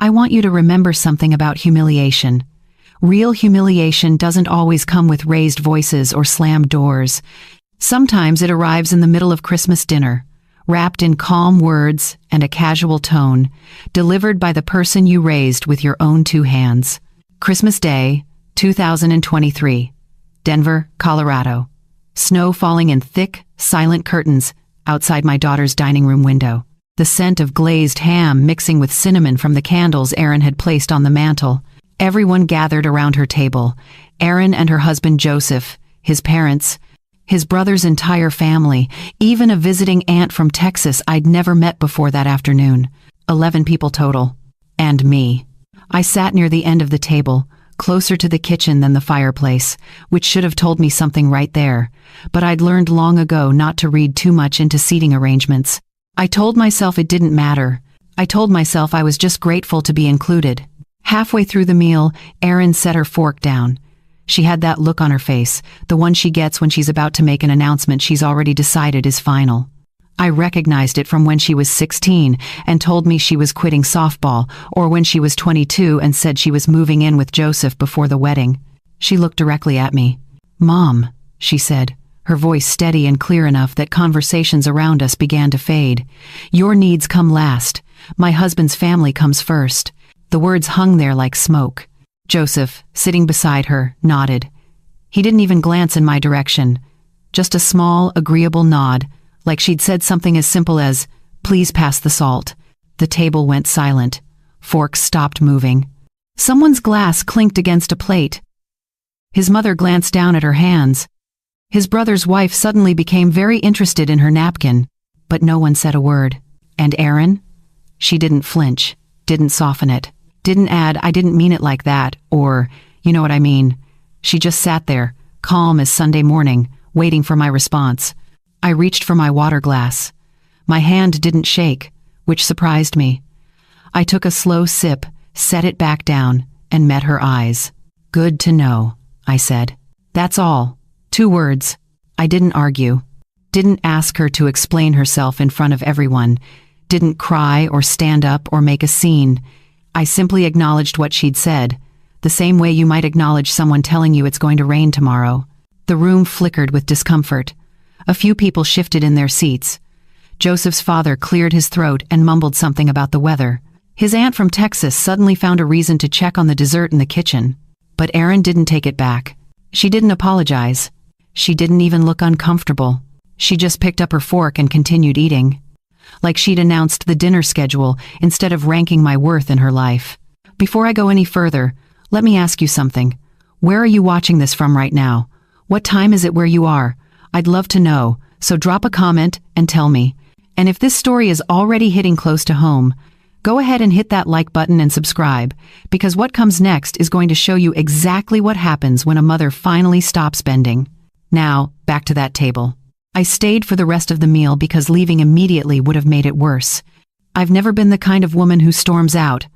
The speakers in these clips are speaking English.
I want you to remember something about humiliation. Real humiliation doesn't always come with raised voices or slammed doors. Sometimes it arrives in the middle of Christmas dinner, wrapped in calm words and a casual tone, delivered by the person you raised with your own two hands. Christmas Day, 2023. Denver, Colorado. Snow falling in thick, silent curtains outside my daughter's dining room window. The scent of glazed ham mixing with cinnamon from the candles Erin had placed on the mantel. Everyone gathered around her table. Erin and her husband Joseph, his parents, his brother's entire family, even a visiting aunt from Texas I'd never met before that afternoon. 11 people total. And me. I sat near the end of the table, closer to the kitchen than the fireplace, which should have told me something right there, but I'd learned long ago not to read too much into seating arrangements. I told myself it didn't matter. I told myself I was just grateful to be included. Halfway through the meal, Erin set her fork down. She had that look on her face, the one she gets when she's about to make an announcement she's already decided is final. I recognized it from when she was 16 and told me she was quitting softball, or when she was 22 and said she was moving in with Joseph before the wedding. She looked directly at me. "Mom," she said, her voice steady and clear enough that conversations around us began to fade. "Your needs come last. My husband's family comes first." The words hung there like smoke. Joseph, sitting beside her, nodded. He didn't even glance in my direction. Just a small, agreeable nod, like she'd said something as simple as, "Please pass the salt." The table went silent. Forks stopped moving. Someone's glass clinked against a plate. His mother glanced down at her hands. His brother's wife suddenly became very interested in her napkin, but no one said a word. And Erin? She didn't flinch, didn't soften it, didn't add, "I didn't mean it like that," or, "You know what I mean." She just sat there, calm as Sunday morning, waiting for my response. I reached for my water glass. My hand didn't shake, which surprised me. I took a slow sip, set it back down, and met her eyes. "Good to know," I said. "That's all. 2 words. I didn't argue. Didn't ask her to explain herself in front of everyone. Didn't cry or stand up or make a scene. I simply acknowledged what she'd said, the same way you might acknowledge someone telling you it's going to rain tomorrow. The room flickered with discomfort. A few people shifted in their seats. Joseph's father cleared his throat and mumbled something about the weather. His aunt from Texas suddenly found a reason to check on the dessert in the kitchen. But Erin didn't take it back. She didn't apologize. She didn't even look uncomfortable. She just picked up her fork and continued eating. Like she'd announced the dinner schedule instead of ranking my worth in her life. Before I go any further, let me ask you something. Where are you watching this from right now? What time is it where you are? I'd love to know, so drop a comment and tell me. And if this story is already hitting close to home, go ahead and hit that like button and subscribe, because what comes next is going to show you exactly what happens when a mother finally stops bending. Now, back to that table. I stayed for the rest of the meal because leaving immediately would have made it worse. I've never been the kind of woman who storms out.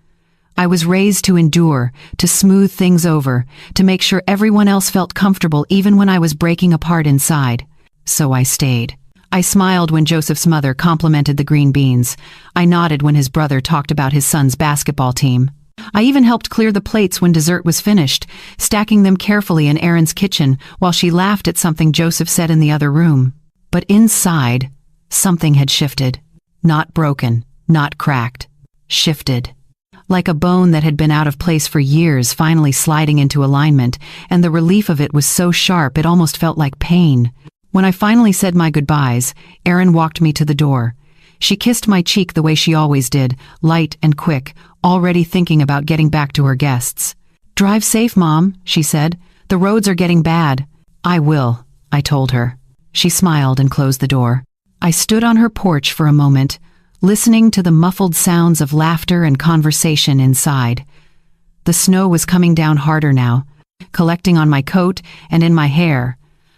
I was raised to endure, to smooth things over, to make sure everyone else felt comfortable even when I was breaking apart inside. So I stayed. I smiled when Joseph's mother complimented the green beans. I nodded when his brother talked about his son's basketball team. I even helped clear the plates when dessert was finished, stacking them carefully in Erin's kitchen while she laughed at something Joseph said in the other room. But inside, something had shifted. Not broken, not cracked. Shifted. Like a bone that had been out of place for years finally sliding into alignment, and the relief of it was so sharp it almost felt like pain. When I finally said my goodbyes, Erin walked me to the door. She kissed my cheek the way she always did, light and quick, already thinking about getting back to her guests. "Drive safe, Mom," she said. "The roads are getting bad." "I will," I told her. She smiled and closed the door. I stood on her porch for a moment, listening to the muffled sounds of laughter and conversation inside. The snow was coming down harder now, collecting on my coat and in my hair.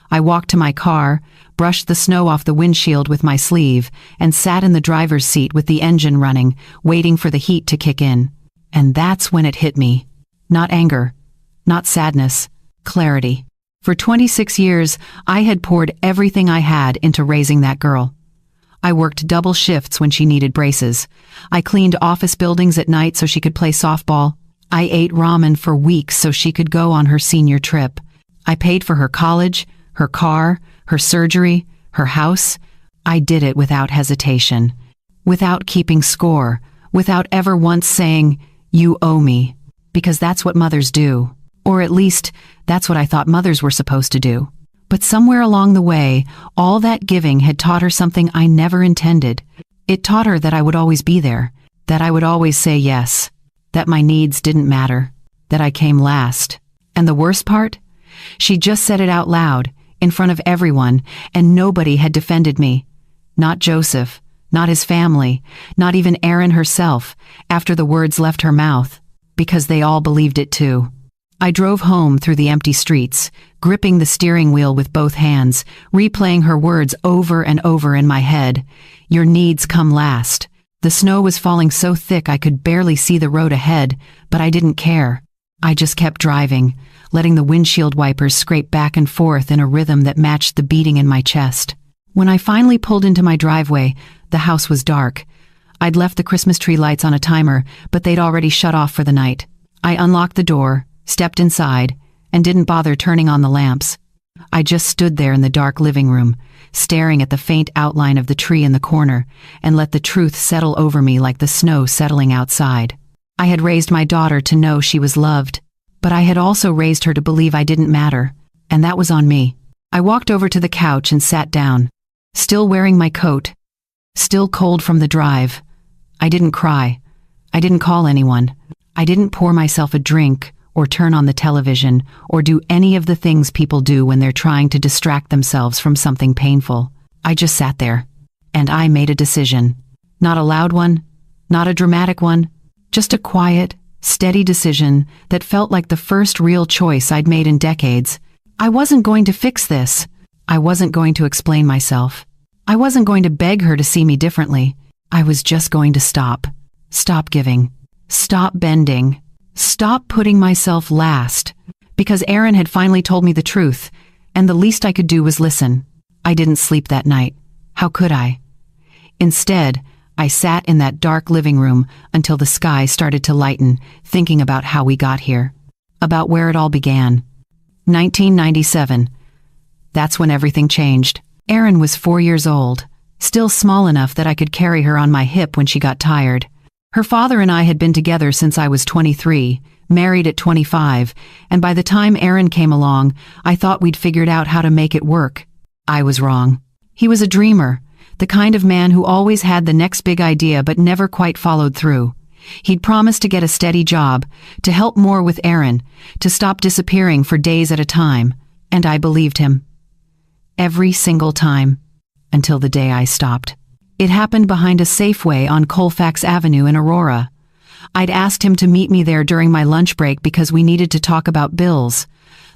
I walked to my car, brushed the snow off the windshield with my sleeve, and sat in the driver's seat with the engine running, waiting for the heat to kick in. And that's when it hit me. Not anger, not sadness, clarity. For 26 years, I had poured everything I had into raising that girl. I worked double shifts when she needed braces. I cleaned office buildings at night so she could play softball. I ate ramen for weeks so she could go on her senior trip. I paid for her college, her car, her surgery, her house. I did it without hesitation, without keeping score, without ever once saying, "You owe me," because that's what mothers do. Or at least, that's what I thought mothers were supposed to do. But somewhere along the way, all that giving had taught her something I never intended. It taught her that I would always be there, that I would always say yes, that my needs didn't matter, that I came last. And the worst part? She just said it out loud, in front of everyone, and nobody had defended me. Not Joseph, not his family, not even Erin herself, after the words left her mouth, because they all believed it too. I drove home through the empty streets, gripping the steering wheel with both hands, replaying her words over and over in my head. Your needs come last. The snow was falling so thick I could barely see the road ahead, but I didn't care. I just kept driving, letting the windshield wipers scrape back and forth in a rhythm that matched the beating in my chest. When I finally pulled into my driveway, the house was dark. I'd left the Christmas tree lights on a timer, but they'd already shut off for the night. I unlocked the door, stepped inside, and didn't bother turning on the lamps. I just stood there in the dark living room, staring at the faint outline of the tree in the corner, and let the truth settle over me like the snow settling outside. I had raised my daughter to know she was loved, but I had also raised her to believe I didn't matter, and that was on me. I walked over to the couch and sat down, still wearing my coat, still cold from the drive. I didn't cry. I didn't call anyone. I didn't pour myself a drink or turn on the television, or do any of the things people do when they're trying to distract themselves from something painful. I just sat there, and I made a decision. Not a loud one, not a dramatic one, just a quiet, steady decision that felt like the first real choice I'd made in decades. I wasn't going to fix this. I wasn't going to explain myself. I wasn't going to beg her to see me differently. I was just going to stop. Stop giving. Stop bending. Stop putting myself last, because Erin had finally told me the truth, and the least I could do was listen. I didn't sleep that night. How could I? Instead, I sat in that dark living room until the sky started to lighten, thinking about how we got here, about where it all began. 1997. That's when everything changed. Erin was 4 years old, still small enough that I could carry her on my hip when she got tired. Her father and I had been together since I was 23, married at 25, and by the time Erin came along, I thought we'd figured out how to make it work. I was wrong. He was a dreamer, the kind of man who always had the next big idea but never quite followed through. He'd promised to get a steady job, to help more with Erin, to stop disappearing for days at a time, and I believed him. Every single time, until the day I stopped. It happened behind a Safeway on Colfax Avenue in Aurora. I'd asked him to meet me there during my lunch break because we needed to talk about bills.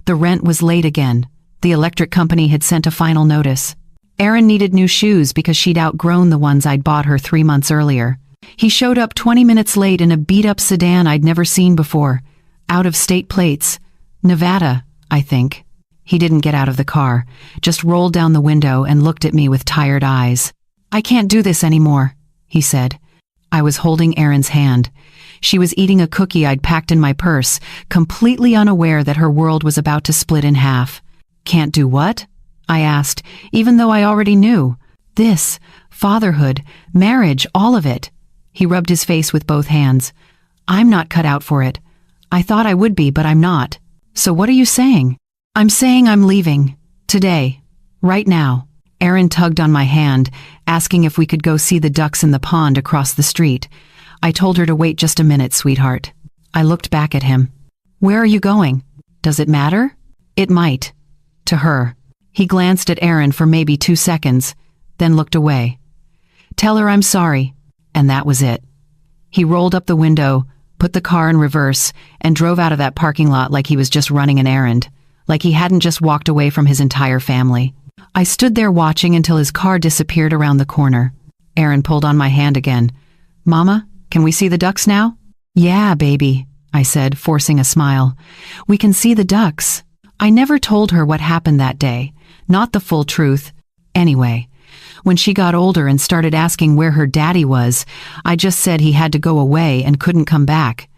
The rent was late again. The electric company had sent a final notice. Erin needed new shoes because she'd outgrown the ones I'd bought her 3 months earlier. He showed up 20 minutes late in a beat-up sedan I'd never seen before. Out-of-state plates. Nevada, I think. He didn't get out of the car, just rolled down the window and looked at me with tired eyes. "I can't do this anymore," he said. I was holding Erin's hand. She was eating a cookie I'd packed in my purse, completely unaware that her world was about to split in half. "Can't do what?" I asked, even though I already knew. "This, fatherhood, marriage, all of it." He rubbed his face with both hands. "I'm not cut out for it. I thought I would be, but I'm not. So what are you saying?" "I'm saying I'm leaving. Today. Right now." Erin tugged on my hand, asking if we could go see the ducks in the pond across the street. I told her to wait just a minute, sweetheart. I looked back at him. "Where are you going? Does it matter?" "It might. To her." He glanced at Erin for maybe 2 seconds, then looked away. "Tell her I'm sorry." And that was it. He rolled up the window, put the car in reverse, and drove out of that parking lot like he was just running an errand, like he hadn't just walked away from his entire family. I stood there watching until his car disappeared around the corner. Erin pulled on my hand again. "Mama, can we see the ducks now?" "Yeah, baby," I said, forcing a smile. "We can see the ducks." I never told her what happened that day, not the full truth. Anyway, When she got older and started asking where her daddy was, I just said he had to go away and couldn't come back.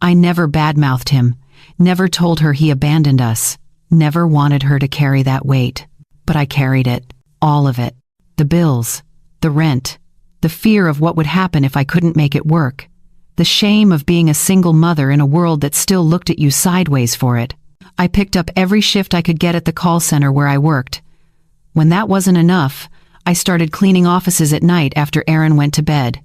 I never badmouthed him, never told her he abandoned us, never wanted her to carry that weight. But I carried it, all of it. The bills, the rent, the fear of what would happen if I couldn't make it work, the shame of being a single mother in a world that still looked at you sideways for it. I picked up every shift I could get at the call center where I worked. When that wasn't enough, I started cleaning offices at night after Aaron went to bed.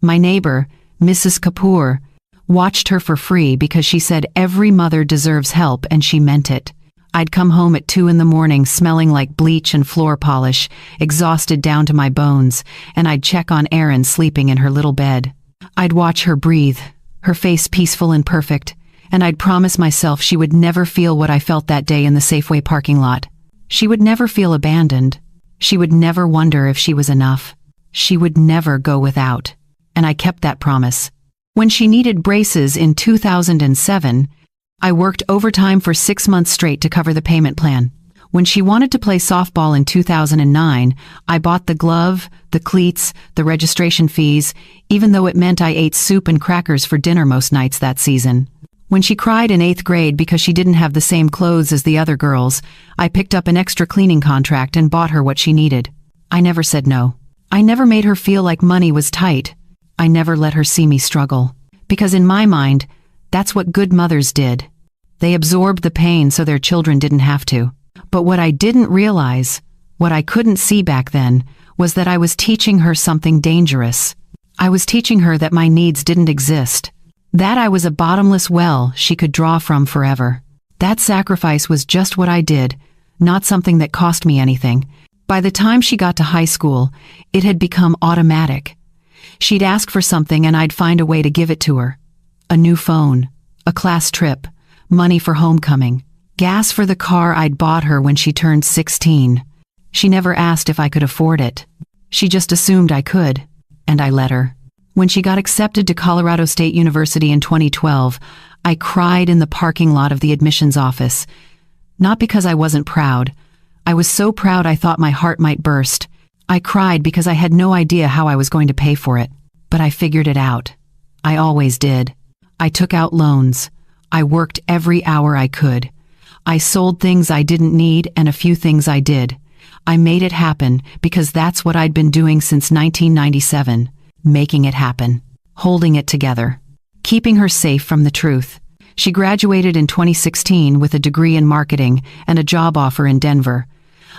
My neighbor, Mrs. Kapoor, watched her for free because she said every mother deserves help, and she meant it. I'd come home at 2 a.m. smelling like bleach and floor polish, exhausted down to my bones, and I'd check on Erin sleeping in her little bed. I'd watch her breathe, her face peaceful and perfect, and I'd promise myself she would never feel what I felt that day in the Safeway parking lot. She would never feel abandoned. She would never wonder if she was enough. She would never go without. And I kept that promise. When she needed braces in 2007, I worked overtime for 6 months straight to cover the payment plan. When she wanted to play softball in 2009, I bought the glove, the cleats, the registration fees, even though it meant I ate soup and crackers for dinner most nights that season. When she cried in 8th grade because she didn't have the same clothes as the other girls, I picked up an extra cleaning contract and bought her what she needed. I never said no. I never made her feel like money was tight. I never let her see me struggle. Because in my mind, that's what good mothers did. They absorbed the pain so their children didn't have to. But what I didn't realize, what I couldn't see back then, was that I was teaching her something dangerous. I was teaching her that my needs didn't exist. That I was a bottomless well she could draw from forever. That sacrifice was just what I did, not something that cost me anything. By the time she got to high school, it had become automatic. She'd ask for something and I'd find a way to give it to her. A new phone, a class trip, money for homecoming, gas for the car I'd bought her when she turned 16. She never asked if I could afford it. She just assumed I could, and I let her. When she got accepted to Colorado State University in 2012, I cried in the parking lot of the admissions office. Not because I wasn't proud. I was so proud I thought my heart might burst. I cried because I had no idea how I was going to pay for it. But I figured it out. I always did. I took out loans. I worked every hour I could. I sold things I didn't need and a few things I did. I made it happen because that's what I'd been doing since 1997. Making it happen. Holding it together. Keeping her safe from the truth. She graduated in 2016 with a degree in marketing and a job offer in Denver.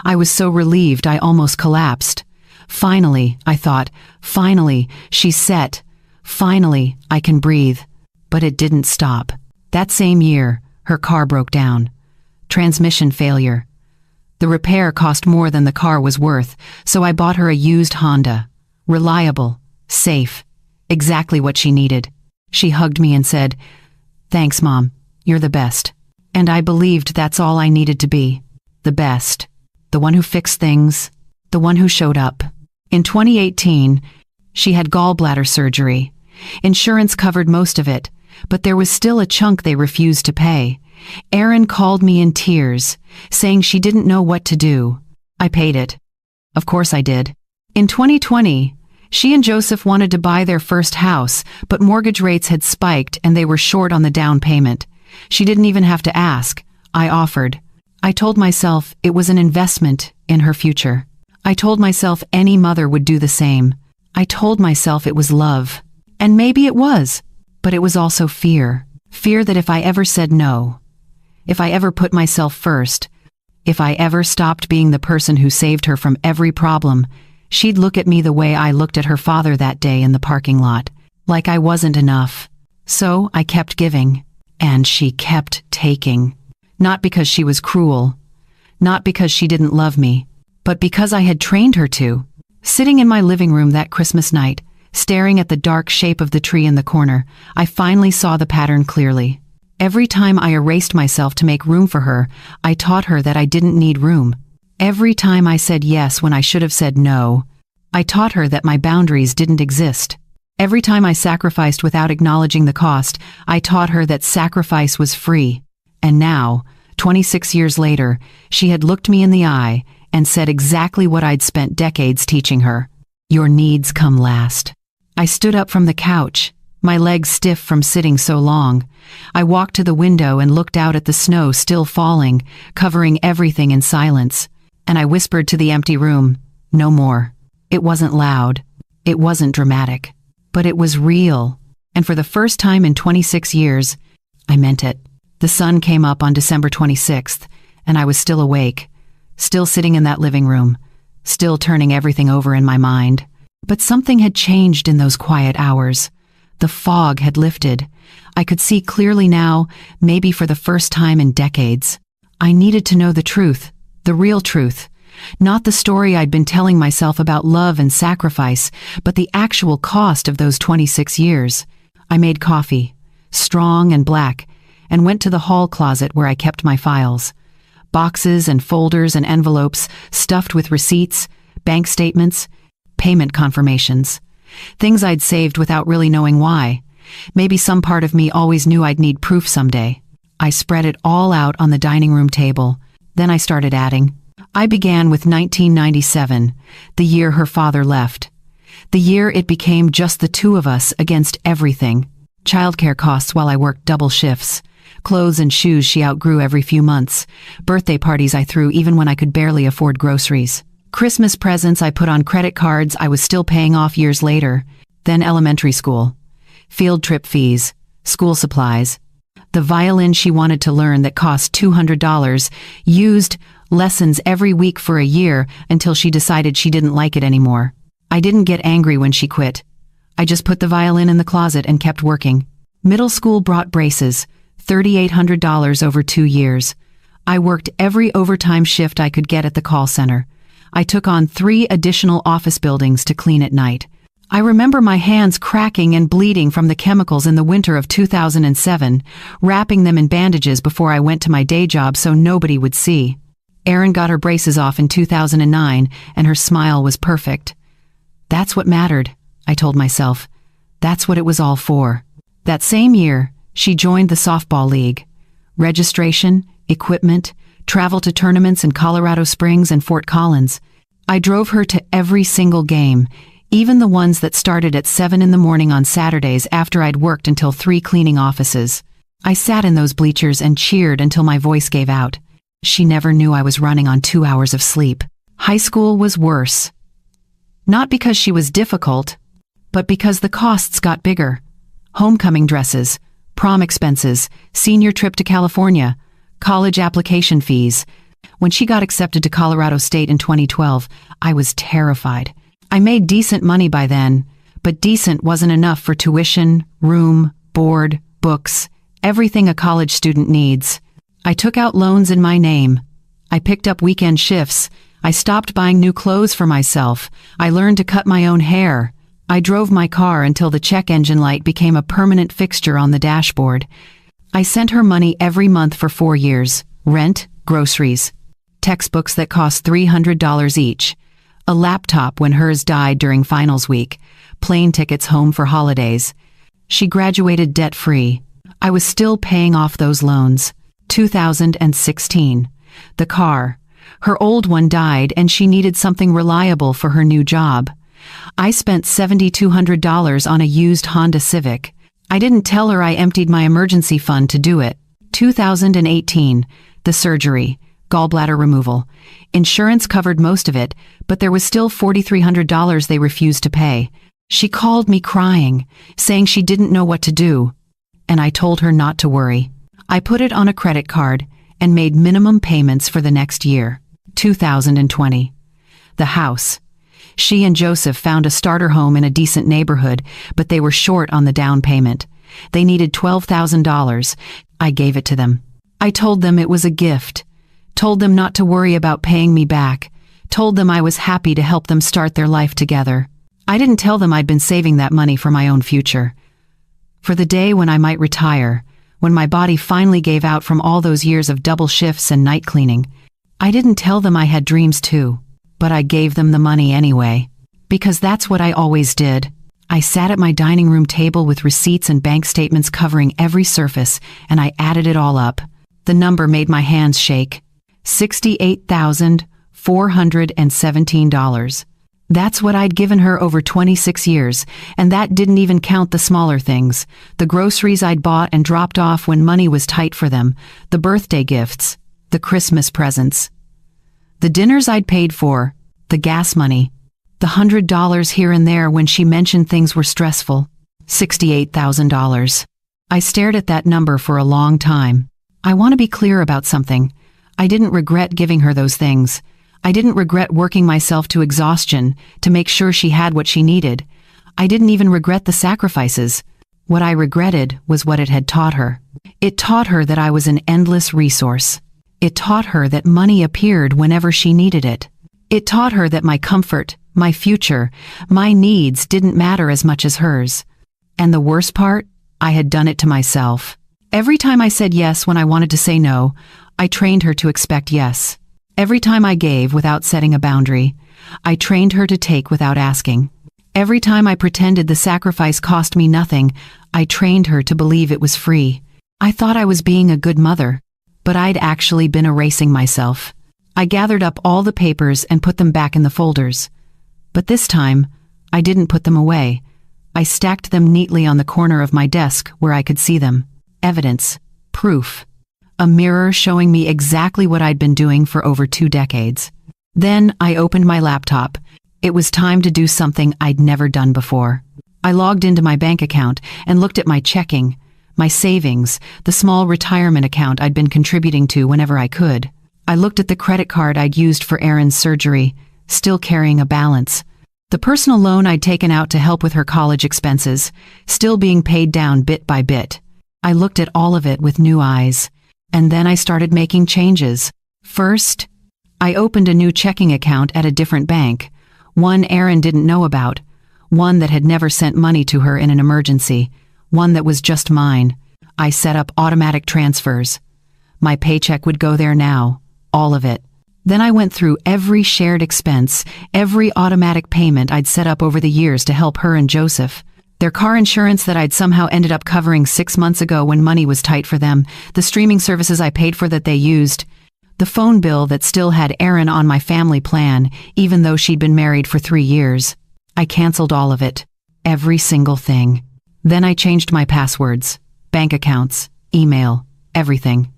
I was so relieved I almost collapsed. Finally, I thought, finally, she's set. Finally, I can breathe. But it didn't stop. That same year, her car broke down. Transmission failure. The repair cost more than the car was worth, so I bought her a used Honda. Reliable, safe, exactly what she needed. She hugged me and said, "Thanks, Mom, you're the best." And I believed that's all I needed to be. The best. The one who fixed things. The one who showed up. In 2018, she had gallbladder surgery. Insurance covered most of it, but there was still a chunk they refused to pay. Erin called me in tears, saying she didn't know what to do. I paid it. Of course I did. In 2020, she and Joseph wanted to buy their first house, but mortgage rates had spiked and they were short on the down payment. She didn't even have to ask. I offered. I told myself it was an investment in her future. I told myself any mother would do the same. I told myself it was love. And maybe it was, but it was also fear. Fear that if I ever said no, if I ever put myself first, if I ever stopped being the person who saved her from every problem, she'd look at me the way I looked at her father that day in the parking lot, like I wasn't enough. So I kept giving, and she kept taking. Not because she was cruel, not because she didn't love me, but because I had trained her to. Sitting in my living room that Christmas night, staring at the dark shape of the tree in the corner, I finally saw the pattern clearly. Every time I erased myself to make room for her, I taught her that I didn't need room. Every time I said yes when I should have said no, I taught her that my boundaries didn't exist. Every time I sacrificed without acknowledging the cost, I taught her that sacrifice was free. And now, 26 years later, she had looked me in the eye, and said exactly what I'd spent decades teaching her. Your needs come last. I stood up from the couch, my legs stiff from sitting so long. I walked to the window and looked out at the snow still falling, covering everything in silence. And I whispered to the empty room, no more. It wasn't loud. It wasn't dramatic. But it was real. And for the first time in 26 years, I meant it. The sun came up on December 26th, and I was still awake, still sitting in that living room, still turning everything over in my mind. But something had changed in those quiet hours. The fog had lifted. I could see clearly now, maybe for the first time in decades. I needed to know the truth, the real truth. Not the story I'd been telling myself about love and sacrifice, but the actual cost of those 26 years. I made coffee, strong and black, and went to the hall closet where I kept my files. Boxes and folders and envelopes stuffed with receipts, bank statements, payment confirmations. Things I'd saved without really knowing why. Maybe some part of me always knew I'd need proof someday. I spread it all out on the dining room table. Then I started adding. I began with 1997, the year her father left. The year it became just the two of us against everything. Childcare costs while I worked double shifts. Clothes and shoes she outgrew every few months. Birthday parties I threw even when I could barely afford groceries. Christmas presents I put on credit cards I was still paying off years later. Then elementary school. Field trip fees. School supplies. The violin she wanted to learn that cost $200. Used lessons every week for a year until she decided she didn't like it anymore. I didn't get angry when she quit. I just put the violin in the closet and kept working. Middle school brought braces. $3,800 over 2 years. I worked every overtime shift I could get at the call center. I took on 3 additional office buildings to clean at night. I remember my hands cracking and bleeding from the chemicals in the winter of 2007, wrapping them in bandages before I went to my day job so nobody would see. Erin got her braces off in 2009, and her smile was perfect. That's what mattered, I told myself. That's what it was all for. That same year, she joined the softball league. Registration, equipment, travel to tournaments in Colorado Springs and Fort Collins. I drove her to every single game, even the ones that started at 7 in the morning on Saturdays after I'd worked until 3 cleaning offices. I sat in those bleachers and cheered until my voice gave out. She never knew I was running on 2 hours of sleep. High school was worse. Not because she was difficult, but because the costs got bigger. Homecoming dresses, prom expenses, senior trip to California, college application fees. When she got accepted to Colorado State in 2012, I was terrified. I made decent money by then, but decent wasn't enough for tuition, room, board, books, everything a college student needs. I took out loans in my name. I picked up weekend shifts. I stopped buying new clothes for myself. I learned to cut my own hair. I drove my car until the check engine light became a permanent fixture on the dashboard. I sent her money every month for 4 years. Rent, groceries, textbooks that cost $300 each, a laptop when hers died during finals week, plane tickets home for holidays. She graduated debt-free. I was still paying off those loans. 2016. The car. Her old one died and she needed something reliable for her new job. I spent $7,200 on a used Honda Civic. I didn't tell her I emptied my emergency fund to do it. 2018. The surgery. Gallbladder removal. Insurance covered most of it, but there was still $4,300 they refused to pay. She called me crying, saying she didn't know what to do. And I told her not to worry. I put it on a credit card and made minimum payments for the next year. 2020. The house. She and Joseph found a starter home in a decent neighborhood, but they were short on the down payment. They needed $12,000. I gave it to them. I told them it was a gift. Told them not to worry about paying me back. Told them I was happy to help them start their life together. I didn't tell them I'd been saving that money for my own future. For the day when I might retire, when my body finally gave out from all those years of double shifts and night cleaning. I didn't tell them I had dreams too, but I gave them the money anyway. Because that's what I always did. I sat at my dining room table with receipts and bank statements covering every surface, and I added it all up. The number made my hands shake. $417. That's what I'd given her over 26 years, and that didn't even count the smaller things, the groceries I'd bought and dropped off when money was tight for them, the birthday gifts, the Christmas presents, the dinners I'd paid for, the gas money, the $100 here and there when she mentioned things were stressful. $68,000. I stared at that number for a long time. I want to be clear about something. I didn't regret giving her those things. I didn't regret working myself to exhaustion to make sure she had what she needed. I didn't even regret the sacrifices. What I regretted was what it had taught her. It taught her that I was an endless resource. It taught her that money appeared whenever she needed it. It taught her that my comfort, my future, my needs didn't matter as much as hers. And the worst part, I had done it to myself. Every time I said yes when I wanted to say no, I trained her to expect yes. Every time I gave without setting a boundary, I trained her to take without asking. Every time I pretended the sacrifice cost me nothing, I trained her to believe it was free. I thought I was being a good mother, but I'd actually been erasing myself. I gathered up all the papers and put them back in the folders. But this time, I didn't put them away. I stacked them neatly on the corner of my desk where I could see them. Evidence. Proof. A mirror showing me exactly what I'd been doing for over 2 decades. Then I opened my laptop. It was time to do something I'd never done before. I logged into my bank account and looked at my checking, my savings, the small retirement account I'd been contributing to whenever I could. I looked at the credit card I'd used for Erin's surgery, still carrying a balance. The personal loan I'd taken out to help with her college expenses, still being paid down bit by bit. I looked at all of it with new eyes. And then I started making changes. First, I opened a new checking account at a different bank, one Erin didn't know about, one that had never sent money to her in an emergency, one that was just mine. I set up automatic transfers. My paycheck would go there now, all of it. Then I went through every shared expense, every automatic payment I'd set up over the years to help her and Joseph. Their car insurance that I'd somehow ended up covering 6 months ago when money was tight for them, the streaming services I paid for that they used, the phone bill that still had Erin on my family plan, even though she'd been married for 3 years. I canceled all of it. Every single thing. Then I changed my passwords, bank accounts, email, everything.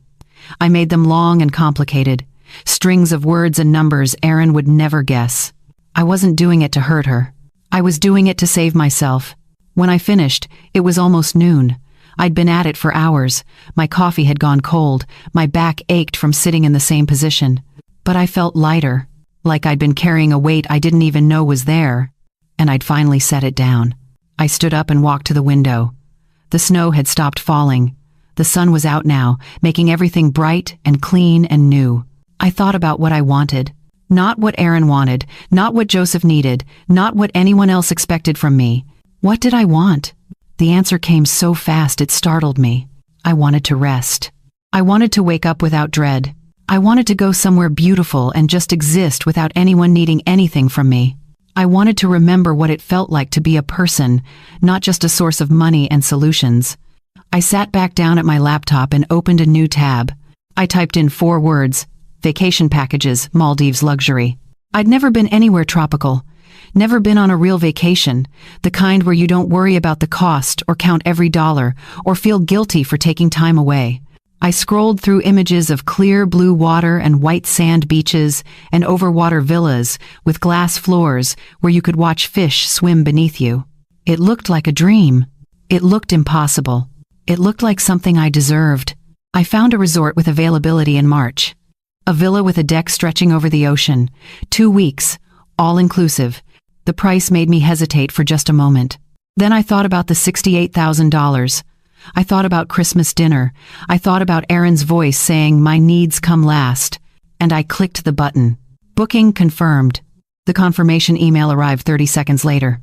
I made them long and complicated, strings of words and numbers Erin would never guess. I wasn't doing it to hurt her. I was doing it to save myself. When I finished, it was almost noon. I'd been at it for hours. My coffee had gone cold. My back ached from sitting in the same position. But I felt lighter, like I'd been carrying a weight I didn't even know was there. And I'd finally set it down. I stood up and walked to the window. The snow had stopped falling. The sun was out now, making everything bright and clean and new. I thought about what I wanted. Not what Erin wanted, not what Joseph needed, not what anyone else expected from me. What did I want? The answer came so fast it startled me. I wanted to rest. I wanted to wake up without dread. I wanted to go somewhere beautiful and just exist without anyone needing anything from me. I wanted to remember what it felt like to be a person, not just a source of money and solutions. I sat back down at my laptop and opened a new tab. I typed in 4 words: vacation packages, Maldives luxury. I'd never been anywhere tropical. Never been on a real vacation, the kind where you don't worry about the cost or count every dollar or feel guilty for taking time away. I scrolled through images of clear blue water and white sand beaches and overwater villas with glass floors where you could watch fish swim beneath you. It looked like a dream. It looked impossible. It looked like something I deserved. I found a resort with availability in March. A villa with a deck stretching over the ocean. 2 weeks, all inclusive. The price made me hesitate for just a moment. Then I thought about the $68,000. I thought about Christmas dinner. I thought about Erin's voice saying, "My needs come last." And I clicked the button. Booking confirmed. The confirmation email arrived 30 seconds later.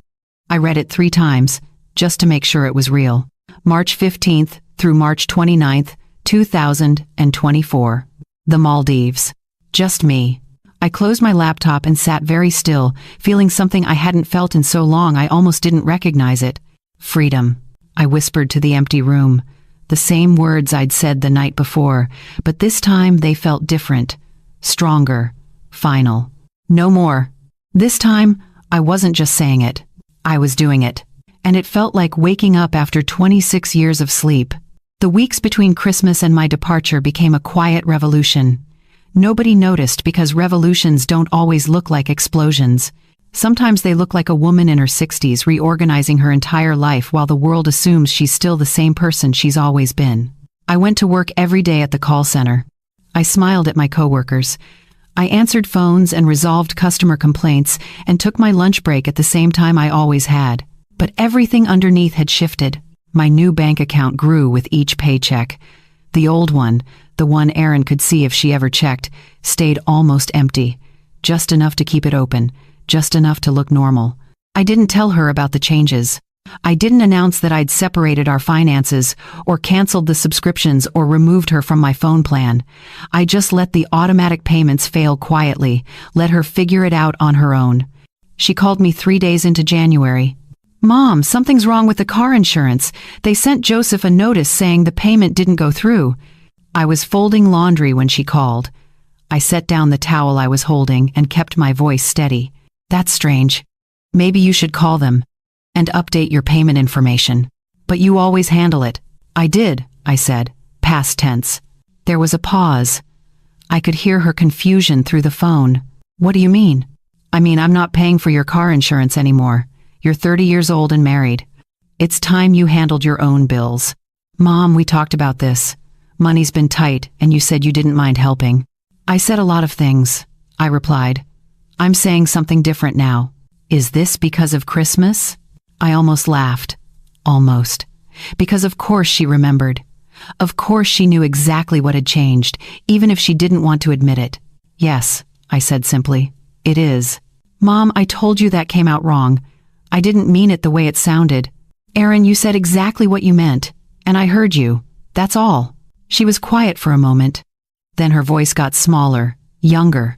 I read it 3 times, just to make sure it was real. March 15th through March 29th, 2024. The Maldives. Just me. I closed my laptop and sat very still, feeling something I hadn't felt in so long I almost didn't recognize it. Freedom. I whispered to the empty room. The same words I'd said the night before, but this time they felt different. Stronger. final. No more. This time, I wasn't just saying it. I was doing it. And it felt like waking up after 26 years of sleep. The weeks between Christmas and my departure became a quiet revolution. Nobody noticed because revolutions don't always look like explosions. Sometimes they look like a woman in her 60s reorganizing her entire life while the world assumes she's still the same person she's always been. I went to work every day at the call center. I smiled at my coworkers. I answered phones and resolved customer complaints and took my lunch break at the same time I always had. But everything underneath had shifted. My new bank account grew with each paycheck. The old one, the one Erin could see if she ever checked, stayed almost empty. Just enough to keep it open, just enough to look normal. I didn't tell her about the changes. I didn't announce that I'd separated our finances, or canceled the subscriptions, or removed her from my phone plan. I just let the automatic payments fail quietly, let her figure it out on her own. She called me 3 days into January. "Mom, something's wrong with the car insurance. They sent Joseph a notice saying the payment didn't go through." I was folding laundry when she called. I set down the towel I was holding and kept my voice steady. "That's strange. Maybe you should call them and update your payment information. But you always handle it." "I did," I said, past tense. There was a pause. I could hear her confusion through the phone. "What do you mean?" "I mean, I'm not paying for your car insurance anymore. You're 30 years old and married. It's time you handled your own bills." "Mom, we talked about this. Money's been tight, and you said you didn't mind helping." "I said a lot of things," I replied. "I'm saying something different now." "Is this because of Christmas?" I almost laughed. Almost. Because of course she remembered. Of course she knew exactly what had changed, even if she didn't want to admit it. "Yes," I said simply. "It is." "Mom, I told you that came out wrong. I didn't mean it the way it sounded. Erin, you said exactly what you meant, and I heard you. That's all." She was quiet for a moment. Then her voice got smaller, younger.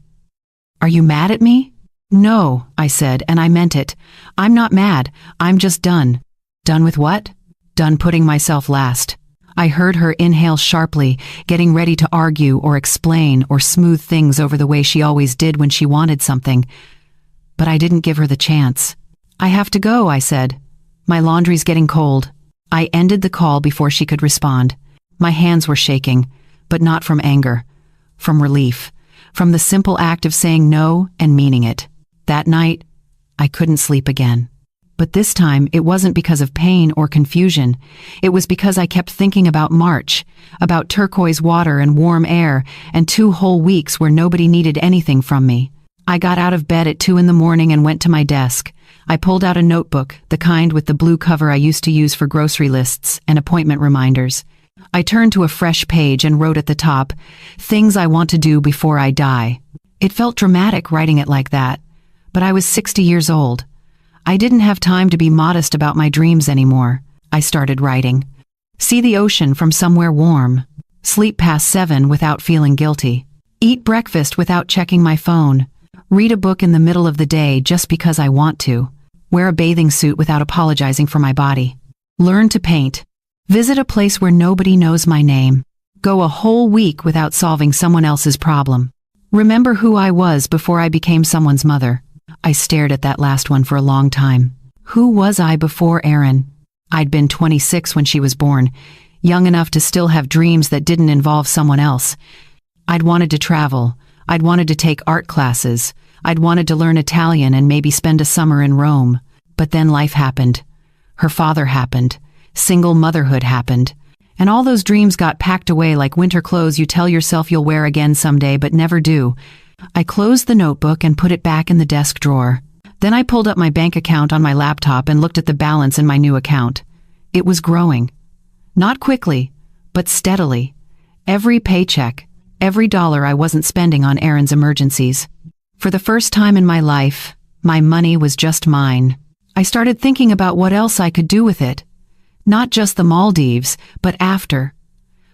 "Are you mad at me?" "No," I said, and I meant it. "I'm not mad. I'm just done." "Done with what?" "Done putting myself last." I heard her inhale sharply, getting ready to argue or explain or smooth things over the way she always did when she wanted something. But I didn't give her the chance. "I have to go," I said. "My laundry's getting cold." I ended the call before she could respond. My hands were shaking, but not from anger, from relief, from the simple act of saying no and meaning it. That night, I couldn't sleep again. But this time, it wasn't because of pain or confusion. It was because I kept thinking about March, about turquoise water and warm air, and 2 whole weeks where nobody needed anything from me. I got out of bed at 2 in the morning and went to my desk. I pulled out a notebook, the kind with the blue cover I used to use for grocery lists and appointment reminders. I turned to a fresh page and wrote at the top, "Things I want to do before I die." It felt dramatic writing it like that, but I was 60 years old. I didn't have time to be modest about my dreams anymore. I started writing. See the ocean from somewhere warm. Sleep past 7 without feeling guilty. Eat breakfast without checking my phone. Read a book in the middle of the day just because I want to. Wear a bathing suit without apologizing for my body. Learn to paint. Visit a place where nobody knows my name. Go a whole week without solving someone else's problem. Remember who I was before I became someone's mother. I stared at that last one for a long time. Who was I before Erin? I'd been 26 when she was born, young enough to still have dreams that didn't involve someone else. I'd wanted to travel. I'd wanted to take art classes. I'd wanted to learn Italian and maybe spend a summer in Rome. But then life happened. Her father happened. Single motherhood happened. And all those dreams got packed away like winter clothes you tell yourself you'll wear again someday but never do. I closed the notebook and put it back in the desk drawer. Then I pulled up my bank account on my laptop and looked at the balance in my new account. It was growing. Not quickly, but steadily. Every paycheck, every dollar I wasn't spending on Erin's emergencies. For the first time in my life, my money was just mine. I started thinking about what else I could do with it. Not just the Maldives, but after.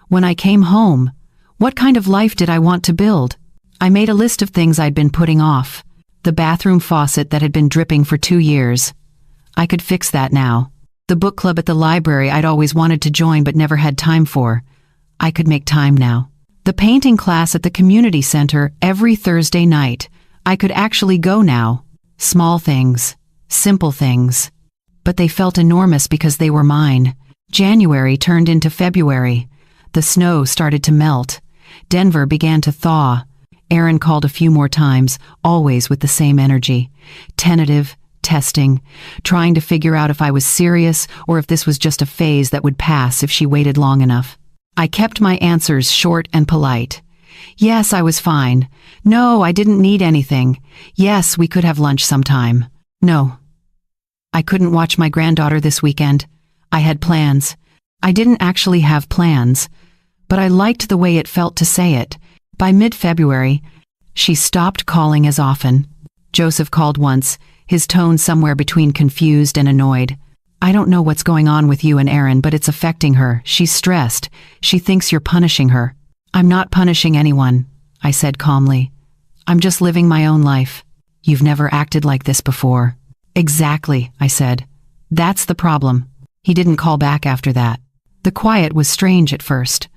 When I came home, what kind of life did I want to build? I made a list of things I'd been putting off. The bathroom faucet that had been dripping for 2 years. I could fix that now. The book club at the library I'd always wanted to join but never had time for. I could make time now. The painting class at the community center every Thursday night. I could actually go now. Small things, simple things. But they felt enormous because they were mine. January turned into February. The snow started to melt. Denver began to thaw. Aaron called a few more times, always with the same energy. Tentative, testing, trying to figure out if I was serious or if this was just a phase that would pass if she waited long enough. I kept my answers short and polite. Yes, I was fine. No, I didn't need anything. Yes, we could have lunch sometime. No. I couldn't watch my granddaughter this weekend. I had plans. I didn't actually have plans, but I liked the way it felt to say it. By mid-February, she stopped calling as often. Joseph called once, his tone somewhere between confused and annoyed. I don't know what's going on with you and Aaron, but it's affecting her. She's stressed. She thinks you're punishing her. I'm not punishing anyone, I said calmly. I'm just living my own life. You've never acted like this before. Exactly, I said. That's the problem. He didn't call back after that. The quiet was strange at first.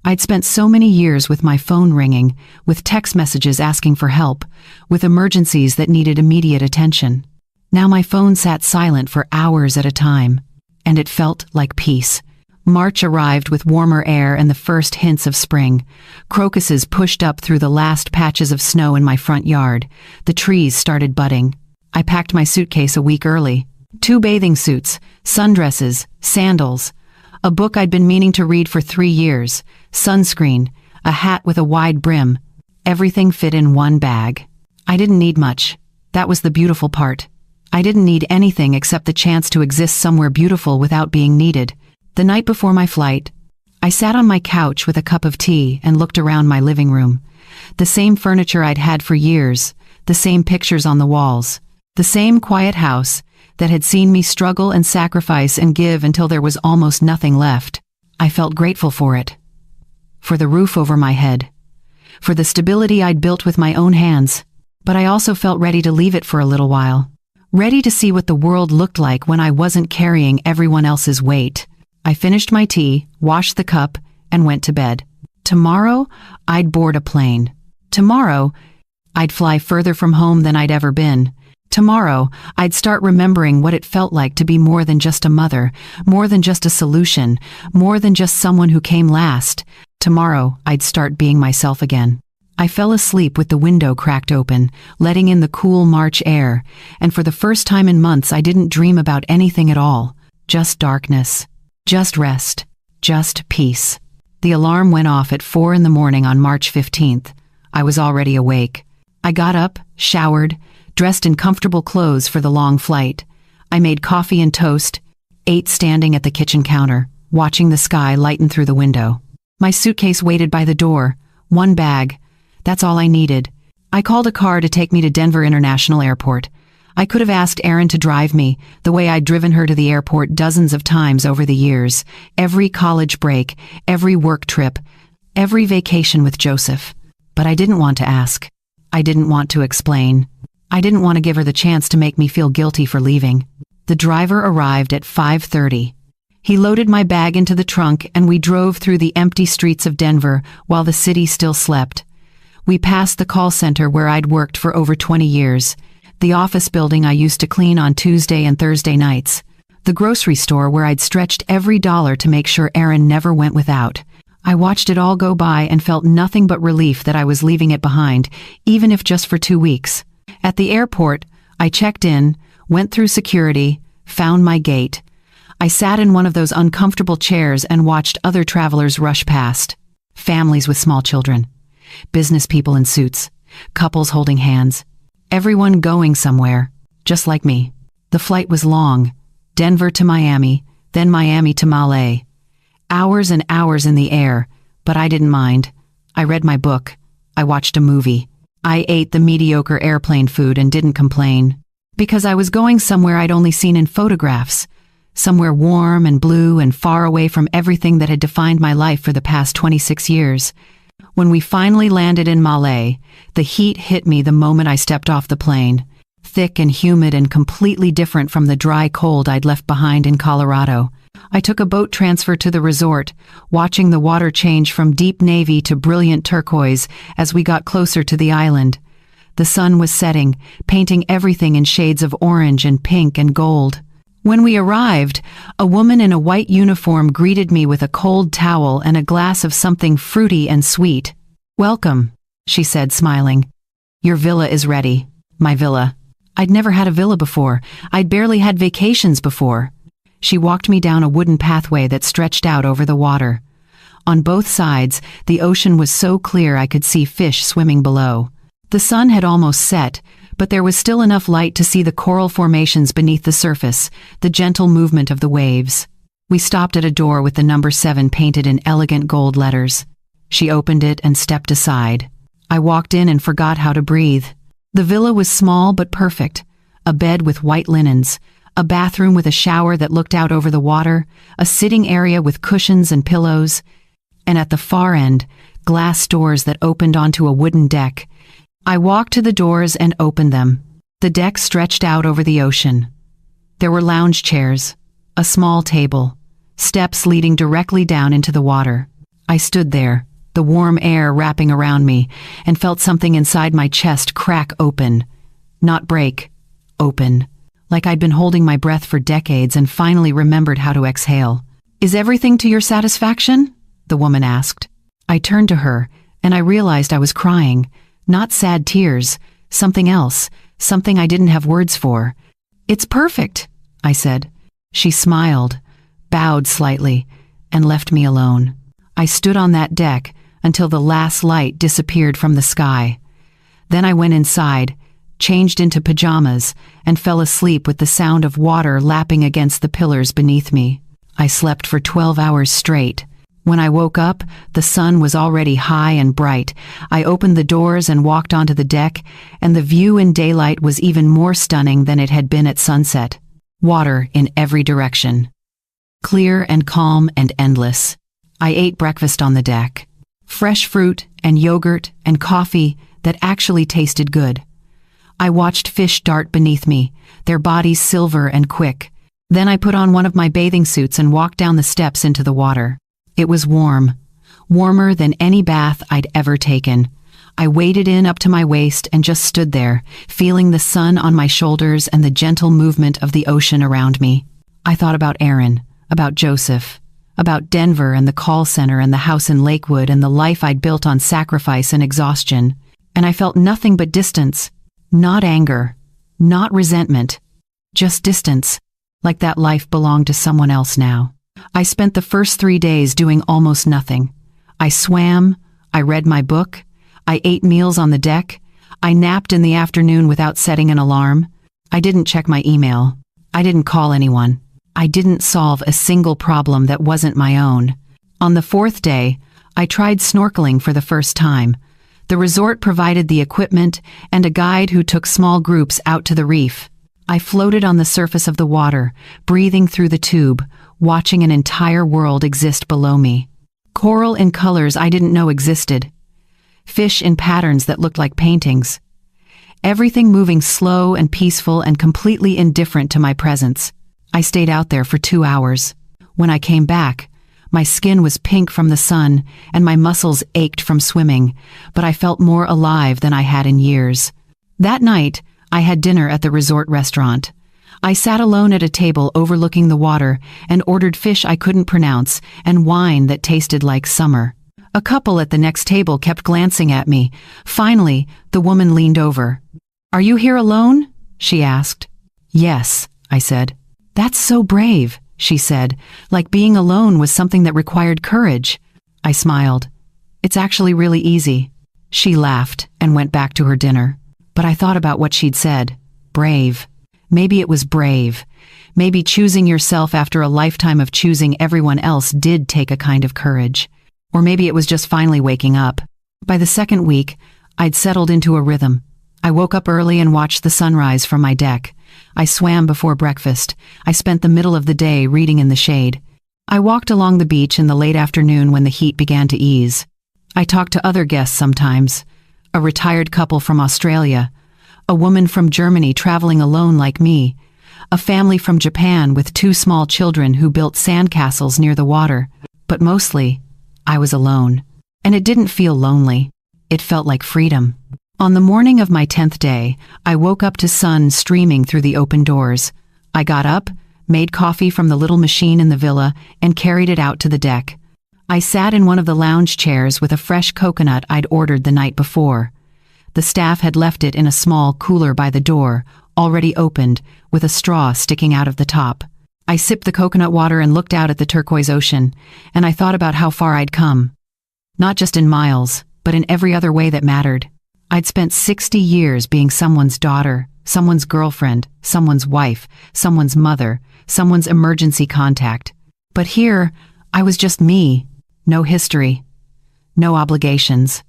I'd spent so many years with my phone ringing, with text messages asking for help, with emergencies that needed immediate attention. Now my phone sat silent for hours at a time, and it felt like peace. March arrived with warmer air and the first hints of spring. Crocuses pushed up through the last patches of snow in my front yard. The trees started budding. I packed my suitcase a week early. 2 bathing suits, sundresses, sandals, a book I'd been meaning to read for 3 years, sunscreen, a hat with a wide brim. Everything fit in one bag. I didn't need much. That was the beautiful part. I didn't need anything except the chance to exist somewhere beautiful without being needed. The night before my flight, I sat on my couch with a cup of tea and looked around my living room. The same furniture I'd had for years, the same pictures on the walls, the same quiet house that had seen me struggle and sacrifice and give until there was almost nothing left. I felt grateful for it. For the roof over my head. For the stability I'd built with my own hands. But I also felt ready to leave it for a little while. Ready to see what the world looked like when I wasn't carrying everyone else's weight. I finished my tea, washed the cup, and went to bed. Tomorrow, I'd board a plane. Tomorrow, I'd fly further from home than I'd ever been. Tomorrow, I'd start remembering what it felt like to be more than just a mother, more than just a solution, more than just someone who came last. Tomorrow, I'd start being myself again. I fell asleep with the window cracked open, letting in the cool March air, and for the first time in months I didn't dream about anything at all. Just darkness. Just rest. Just peace. The alarm went off at 4 a.m. on March 15th. I was already awake. I got up, showered, dressed in comfortable clothes for the long flight. I made coffee and toast, ate standing at the kitchen counter, watching the sky lighten through the window. My suitcase waited by the door. 1 bag. That's all I needed. I called a car to take me to Denver International Airport. I could have asked Erin to drive me, the way I'd driven her to the airport dozens of times over the years. Every college break, every work trip, every vacation with Joseph. But I didn't want to ask. I didn't want to explain. I didn't want to give her the chance to make me feel guilty for leaving. The driver arrived at 5:30. He loaded my bag into the trunk and we drove through the empty streets of Denver while the city still slept. We passed the call center where I'd worked for over 20 years. The office building I used to clean on Tuesday and Thursday nights, the grocery store where I'd stretched every dollar to make sure Aaron never went without. I watched it all go by and felt nothing but relief that I was leaving it behind, even if just for 2 weeks. At the airport, I checked in, went through security, found my gate. I sat in one of those uncomfortable chairs and watched other travelers rush past. Families with small children, business people in suits, couples holding hands. Everyone going somewhere, just like me. The flight was long. Denver to Miami, then Miami to Malé. Hours and hours in the air, but I didn't mind. I read my book. I watched a movie. I ate the mediocre airplane food and didn't complain. Because I was going somewhere I'd only seen in photographs. Somewhere warm and blue and far away from everything that had defined my life for the past 26 years. When we finally landed in Malé, the heat hit me the moment I stepped off the plane. Thick and humid and completely different from the dry cold I'd left behind in Colorado. I took a boat transfer to the resort, watching the water change from deep navy to brilliant turquoise as we got closer to the island. The sun was setting, painting everything in shades of orange and pink and gold. When we arrived, a woman in a white uniform greeted me with a cold towel and a glass of something fruity and sweet. "Welcome," she said, smiling. "Your villa is ready." My villa. I'd never had a villa before. I'd barely had vacations before. She walked me down a wooden pathway that stretched out over the water. On both sides, the ocean was so clear I could see fish swimming below. The sun had almost set, but there was still enough light to see the coral formations beneath the surface, the gentle movement of the waves. We stopped at a door with the number 7 painted in elegant gold letters. She opened it and stepped aside. I walked in and forgot how to breathe. The villa was small but perfect. A bed with white linens, a bathroom with a shower that looked out over the water, a sitting area with cushions and pillows, and at the far end, glass doors that opened onto a wooden deck. I walked to the doors and opened them. The deck stretched out over the ocean. There were lounge chairs, a small table, steps leading directly down into the water. I stood there, the warm air wrapping around me, and felt something inside my chest crack open. Not break, open. Like I'd been holding my breath for decades and finally remembered how to exhale. "Is everything to your satisfaction?" the woman asked. I turned to her, and I realized I was crying. Not sad tears, something else, something I didn't have words for. "It's perfect," I said. She smiled, bowed slightly, and left me alone. I stood on that deck until the last light disappeared from the sky. Then I went inside, changed into pajamas, and fell asleep with the sound of water lapping against the pillars beneath me. I slept for 12 hours straight. When I woke up, the sun was already high and bright. I opened the doors and walked onto the deck, and the view in daylight was even more stunning than it had been at sunset. Water in every direction. Clear and calm and endless. I ate breakfast on the deck. Fresh fruit and yogurt and coffee that actually tasted good. I watched fish dart beneath me, their bodies silver and quick. Then I put on one of my bathing suits and walked down the steps into the water. It was warm, warmer than any bath I'd ever taken. I waded in up to my waist and just stood there, feeling the sun on my shoulders and the gentle movement of the ocean around me. I thought about Aaron, about Joseph, about Denver and the call center and the house in Lakewood and the life I'd built on sacrifice and exhaustion. And I felt nothing but distance. Not anger, not resentment, just distance, like that life belonged to someone else now. I spent the first 3 days doing almost nothing. I swam, I read my book, I ate meals on the deck, I napped in the afternoon without setting an alarm. I didn't check my email. I didn't call anyone. I didn't solve a single problem that wasn't my own. On the 4th day, I tried snorkeling for the first time. The resort provided the equipment and a guide who took small groups out to the reef. I floated on the surface of the water, breathing through the tube, watching an entire world exist below me. Coral in colors I didn't know existed. Fish in patterns that looked like paintings. Everything moving slow and peaceful and completely indifferent to my presence. I stayed out there for 2 hours. When I came back, my skin was pink from the sun and my muscles ached from swimming, but I felt more alive than I had in years. That night, I had dinner at the resort restaurant. I sat alone at a table overlooking the water and ordered fish I couldn't pronounce and wine that tasted like summer. A couple at the next table kept glancing at me. Finally, the woman leaned over. "Are you here alone?" she asked. "Yes," I said. "That's so brave," she said, like being alone was something that required courage. I smiled. "It's actually really easy." She laughed and went back to her dinner. But I thought about what she'd said. Brave. Maybe it was brave. Maybe choosing yourself after a lifetime of choosing everyone else did take a kind of courage. Or maybe it was just finally waking up. By the 2nd week, I'd settled into a rhythm. I woke up early and watched the sunrise from my deck. I swam before breakfast. I spent the middle of the day reading in the shade. I walked along the beach in the late afternoon when the heat began to ease. I talked to other guests sometimes. A retired couple from Australia, a woman from Germany traveling alone like me, a family from Japan with 2 small children who built sandcastles near the water. But mostly, I was alone. And it didn't feel lonely. It felt like freedom. On the morning of my 10th day, I woke up to sun streaming through the open doors. I got up, made coffee from the little machine in the villa, and carried it out to the deck. I sat in one of the lounge chairs with a fresh coconut I'd ordered the night before. The staff had left it in a small cooler by the door, already opened, with a straw sticking out of the top. I sipped the coconut water and looked out at the turquoise ocean, and I thought about how far I'd come. Not just in miles, but in every other way that mattered. I'd spent 60 years being someone's daughter, someone's girlfriend, someone's wife, someone's mother, someone's emergency contact. But here, I was just me. No history. No obligations.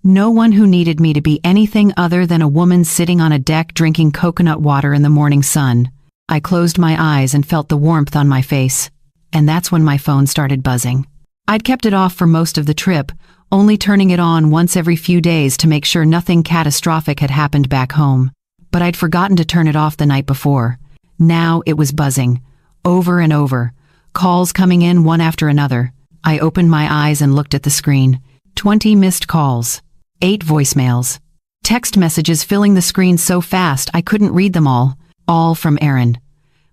No one who needed me to be anything other than a woman sitting on a deck drinking coconut water in the morning sun. I closed my eyes and felt the warmth on my face. And that's when my phone started buzzing. I'd kept it off for most of the trip, only turning it on once every few days to make sure nothing catastrophic had happened back home. But I'd forgotten to turn it off the night before. Now it was buzzing. Over and over. Calls coming in one after another. I opened my eyes and looked at the screen. 20 missed calls. 8 voicemails. Text messages filling the screen so fast I couldn't read them all. All from Aaron.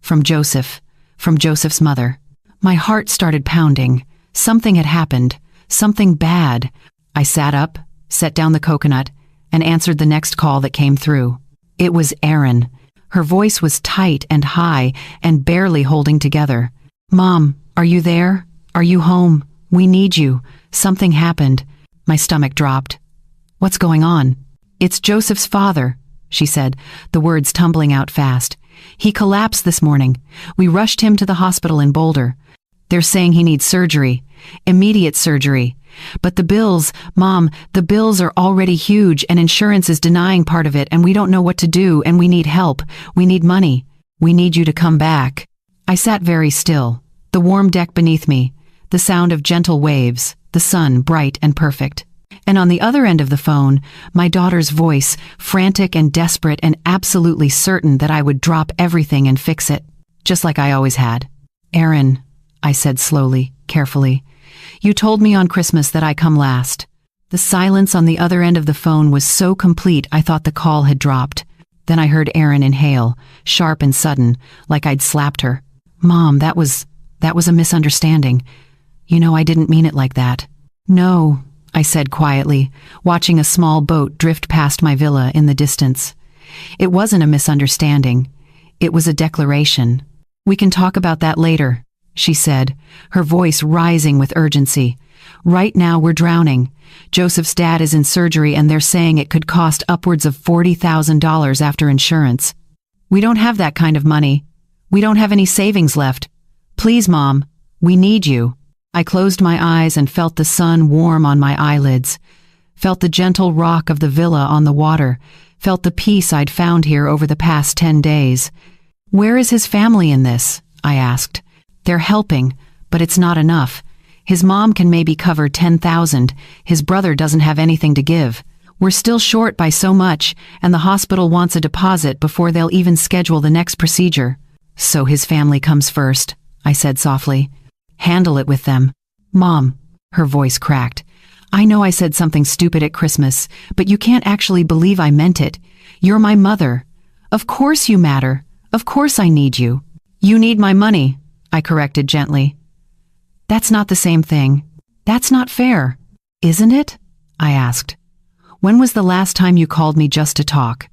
From Joseph. From Joseph's mother. My heart started pounding. Something had happened. Something bad. I sat up, set down the coconut, and answered the next call that came through. It was Erin. Her voice was tight and high and barely holding together. "Mom, are you there? Are you home? We need you. Something happened." My stomach dropped. "What's going on?" "It's Joseph's father," she said, the words tumbling out fast. "He collapsed this morning. We rushed him to the hospital in Boulder. They're saying he needs surgery. Immediate surgery. But the bills, Mom, the bills are already huge and insurance is denying part of it and we don't know what to do and we need help. We need money. We need you to come back." I sat very still. The warm deck beneath me. The sound of gentle waves. The sun bright and perfect. And on the other end of the phone, my daughter's voice, frantic and desperate and absolutely certain that I would drop everything and fix it. Just like I always had. "Aaron," I said slowly, carefully. "You told me on Christmas that I come last." The silence on the other end of the phone was so complete I thought the call had dropped. Then I heard Erin inhale, sharp and sudden, like I'd slapped her. "Mom, that was a misunderstanding. You know I didn't mean it like that." "No," I said quietly, watching a small boat drift past my villa in the distance. "It wasn't a misunderstanding. It was a declaration. We can talk about that later," she said, her voice rising with urgency. "Right now we're drowning. Joseph's dad is in surgery and they're saying it could cost upwards of $40,000 after insurance. We don't have that kind of money. We don't have any savings left. Please, Mom, we need you." I closed my eyes and felt the sun warm on my eyelids, felt the gentle rock of the villa on the water, felt the peace I'd found here over the past 10 days. "Where is his family in this?" I asked. "They're helping, but it's not enough. His mom can maybe cover 10,000. His brother doesn't have anything to give. We're still short by so much, and the hospital wants a deposit before they'll even schedule the next procedure." "So his family comes first," I said softly. "Handle it with them." "Mom," her voice cracked. "I know I said something stupid at Christmas, but you can't actually believe I meant it. You're my mother. Of course you matter. Of course I need you." "You need my money," I corrected gently. "That's not the same thing. That's not fair." "Isn't it?" I asked. "When was the last time you called me just to talk?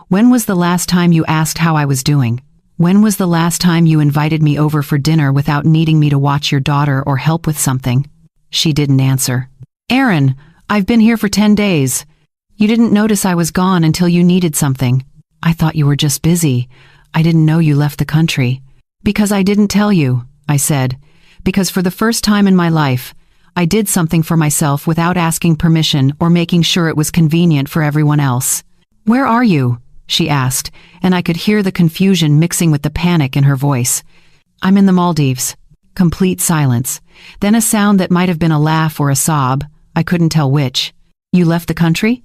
When was the last time you asked how I was doing? When was the last time you invited me over for dinner without needing me to watch your daughter or help with something?" She didn't answer. "Aaron, I've been here for 10 days. You didn't notice I was gone until you needed something. I thought you were just busy. I didn't know you left the country." "Because I didn't tell you," I said. "Because for the first time in my life, I did something for myself without asking permission or making sure it was convenient for everyone else." "Where are you?" she asked, and I could hear the confusion mixing with the panic in her voice. "I'm in the Maldives." Complete silence. Then a sound that might have been a laugh or a sob. I couldn't tell which. "You left the country?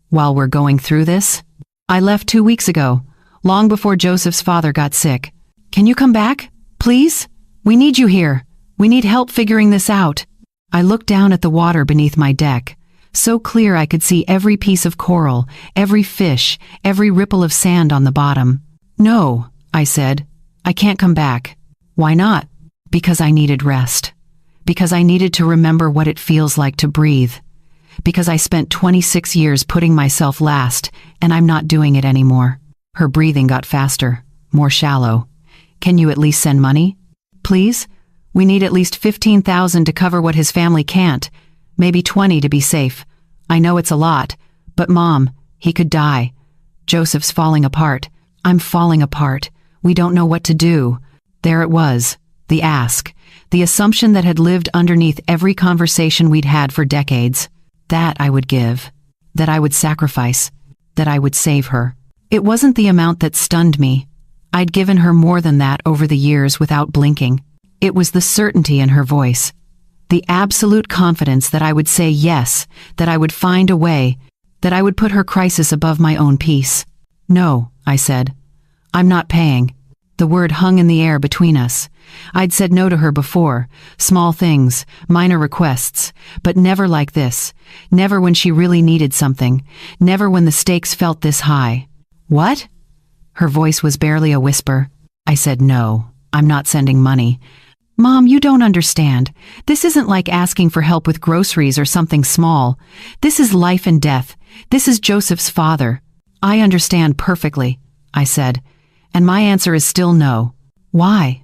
While we're going through this?" "I left 2 weeks ago, long before Joseph's father got sick." "Can you come back? Please? We need you here. We need help figuring this out." I looked down at the water beneath my deck. So clear I could see every piece of coral, every fish, every ripple of sand on the bottom. "No," I said. "I can't come back." "Why not?" "Because I needed rest. Because I needed to remember what it feels like to breathe. Because I spent 26 years putting myself last, and I'm not doing it anymore." Her breathing got faster, more shallow. "Can you at least send money? Please? We need at least 15,000 to cover what his family can't. Maybe 20 to be safe. I know it's a lot, but Mom, he could die. Joseph's falling apart. I'm falling apart. We don't know what to do." There it was, the ask, the assumption that had lived underneath every conversation we'd had for decades. That I would give, that I would sacrifice, that I would save her. It wasn't the amount that stunned me. I'd given her more than that over the years without blinking. It was the certainty in her voice, the absolute confidence that I would say yes, that I would find a way, that I would put her crisis above my own peace. "No," I said. "I'm not paying." The word hung in the air between us. I'd said no to her before, small things, minor requests, but never like this, never when she really needed something, never when the stakes felt this high. "What?" Her voice was barely a whisper. I said, "No, I'm not sending money." "Mom, you don't understand. This isn't like asking for help with groceries or something small. This is life and death. This is Joseph's father." "I understand perfectly," I said, and my answer is still no. "Why?"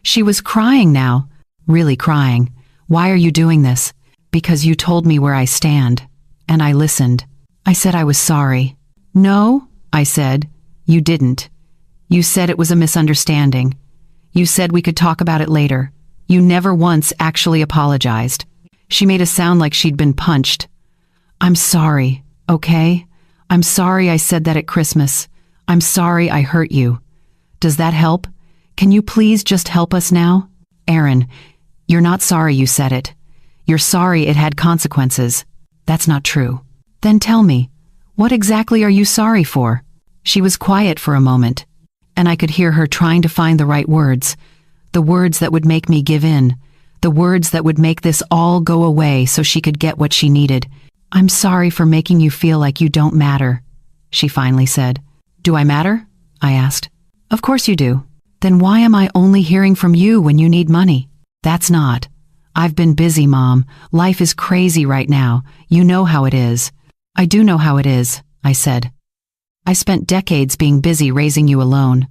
She was crying now, really crying. "Why are you doing this?" "Because you told me where I stand." And I listened. I said I was sorry. "No," I said, "you didn't. You said it was a misunderstanding. You said we could talk about it later. You never once actually apologized." She made a sound like she'd been punched. "I'm sorry, okay? I'm sorry I said that at Christmas. I'm sorry I hurt you. Does that help? Can you please just help us now?" "Aaron, you're not sorry you said it. You're sorry it had consequences." "That's not true." "Then tell me, what exactly are you sorry for?" She was quiet for a moment, and I could hear her trying to find the right words, the words that would make me give in, the words that would make this all go away so she could get what she needed. "I'm sorry for making you feel like you don't matter," she finally said. "Do I matter?" I asked. "Of course you do. Then why am I only hearing from you when you need money?" "That's not. I've been busy, Mom. Life is crazy right now. You know how it is." "I do know how it is," I said. "I spent decades being busy raising you alone.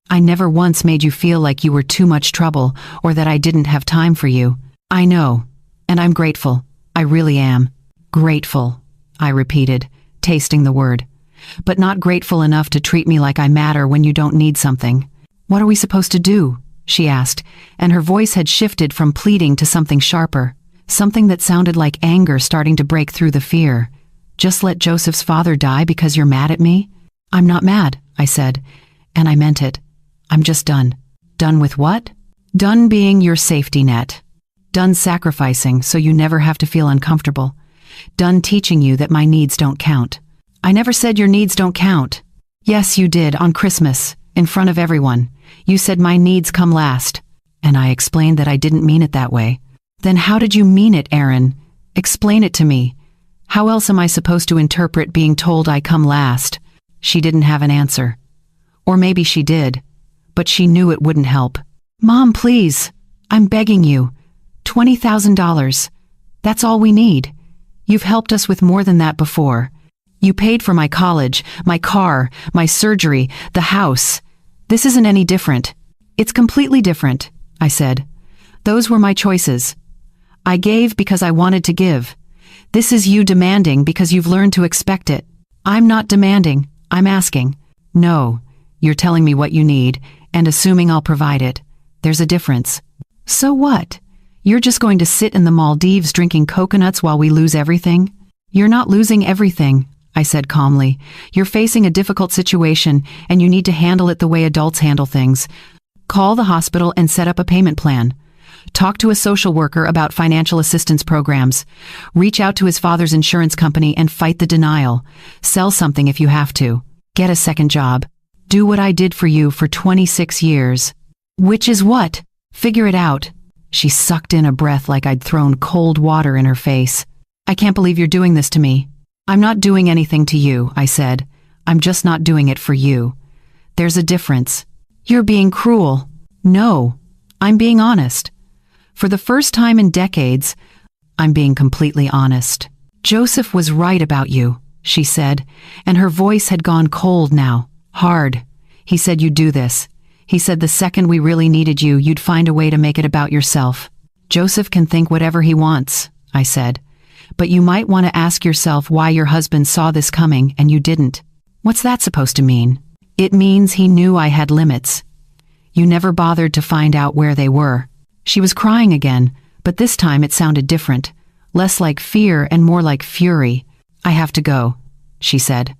I never once made you feel like you were too much trouble or that I didn't have time for you. I know, and I'm grateful. I really am. Grateful," I repeated, tasting the word. "But not grateful enough to treat me like I matter when you don't need something." "What are we supposed to do?" she asked, and her voice had shifted from pleading to something sharper, something that sounded like anger starting to break through the fear. "Just let Joseph's father die because you're mad at me?" "I'm not mad," I said, and I meant it. "I'm just done." "Done with what?" "Done being your safety net. Done sacrificing so you never have to feel uncomfortable. Done teaching you that my needs don't count." "I never said your needs don't count." "Yes, you did, on Christmas, in front of everyone. You said my needs come last." And I explained that I didn't mean it that way. "Then how did you mean it, Aaron? Explain it to me. How else am I supposed to interpret being told I come last?" She didn't have an answer. Or maybe she did, but she knew it wouldn't help. "Mom, please. I'm begging you. $20,000. That's all we need. You've helped us with more than that before. You paid for my college, my car, my surgery, the house. This isn't any different." "It's completely different," I said. "Those were my choices. I gave because I wanted to give. This is you demanding because you've learned to expect it. I'm not demanding, I'm asking." "No, you're telling me what you need and assuming I'll provide it. There's a difference." "So what? You're just going to sit in the Maldives drinking coconuts while we lose everything?" "You're not losing everything," I said calmly. "You're facing a difficult situation, and you need to handle it the way adults handle things. Call the hospital and set up a payment plan. Talk to a social worker about financial assistance programs. Reach out to his father's insurance company and fight the denial. Sell something if you have to. Get a second job. Do what I did for you for 26 years. Which is what? Figure it out." She sucked in a breath like I'd thrown cold water in her face. I can't believe you're doing this to me. I'm not doing anything to you, I said. I'm just not doing it for you. There's a difference. You're being cruel. No, I'm being honest. For the first time in decades, I'm being completely honest. Joseph was right about you, she said, and her voice had gone cold now, hard. He said you'd do this. He said the second we really needed you, you'd find a way to make it about yourself. Joseph can think whatever he wants, I said. But you might want to ask yourself why your husband saw this coming and you didn't. What's that supposed to mean? It means he knew I had limits. You never bothered to find out where they were. She was crying again, but this time it sounded different. Less like fear and more like fury. I have to go, she said.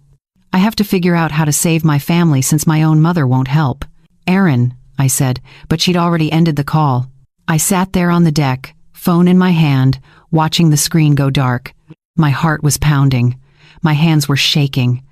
I have to figure out how to save my family since my own mother won't help. Aaron, I said, but she'd already ended the call. I sat there on the deck, phone in my hand, watching the screen go dark. My heart was pounding. My hands were shaking.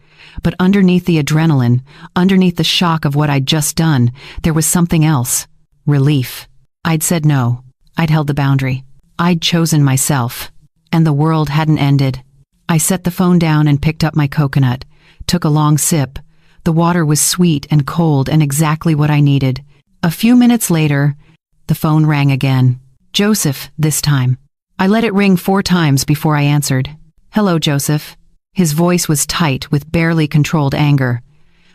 But underneath the adrenaline, underneath the shock of what I'd just done, there was something else. Relief. I'd said no. I'd held the boundary. I'd chosen myself. And the world hadn't ended. I set the phone down and picked up my coconut, took a long sip. The water was sweet and cold and exactly what I needed. A few minutes later, the phone rang again. Joseph, this time. I let it ring 4 times before I answered. Hello, Joseph. His voice was tight with barely controlled anger.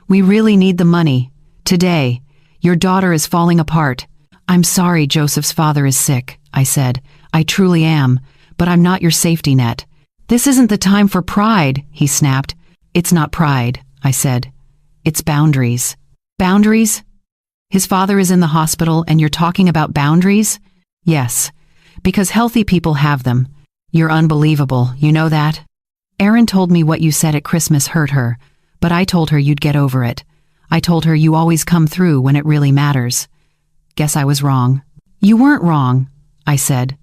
We really need the money. Today. Your daughter is falling apart. I'm sorry Joseph's father is sick, I said. I truly am, but I'm not your safety net. This isn't the time for pride, he snapped. It's not pride, I said. It's boundaries. Boundaries? His father is in the hospital and you're talking about boundaries? Yes, because healthy people have them. You're unbelievable, you know that? Erin told me what you said at Christmas hurt her, but I told her you'd get over it. I told her you always come through when it really matters. Guess I was wrong. You weren't wrong, I said.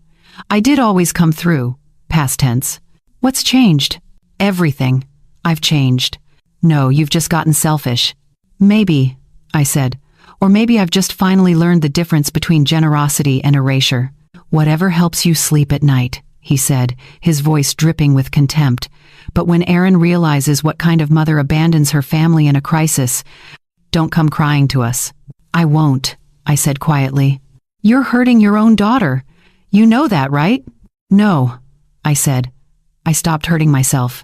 I did always come through, past tense. What's changed? Everything. I've changed. No, you've just gotten selfish. Maybe, I said. Or maybe I've just finally learned the difference between generosity and erasure. Whatever helps you sleep at night, he said, his voice dripping with contempt. But when Erin realizes what kind of mother abandons her family in a crisis, don't come crying to us. I won't, I said quietly. You're hurting your own daughter. You know that, right? No, I said. I stopped hurting myself.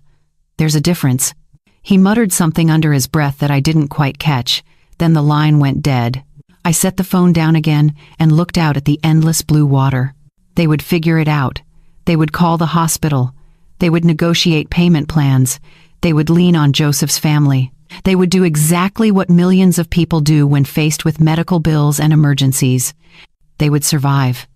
There's a difference. He muttered something under his breath that I didn't quite catch. Then the line went dead. I set the phone down again and looked out at the endless blue water. They would figure it out. They would call the hospital. They would negotiate payment plans. They would lean on Joseph's family. They would do exactly what millions of people do when faced with medical bills and emergencies. They would survive.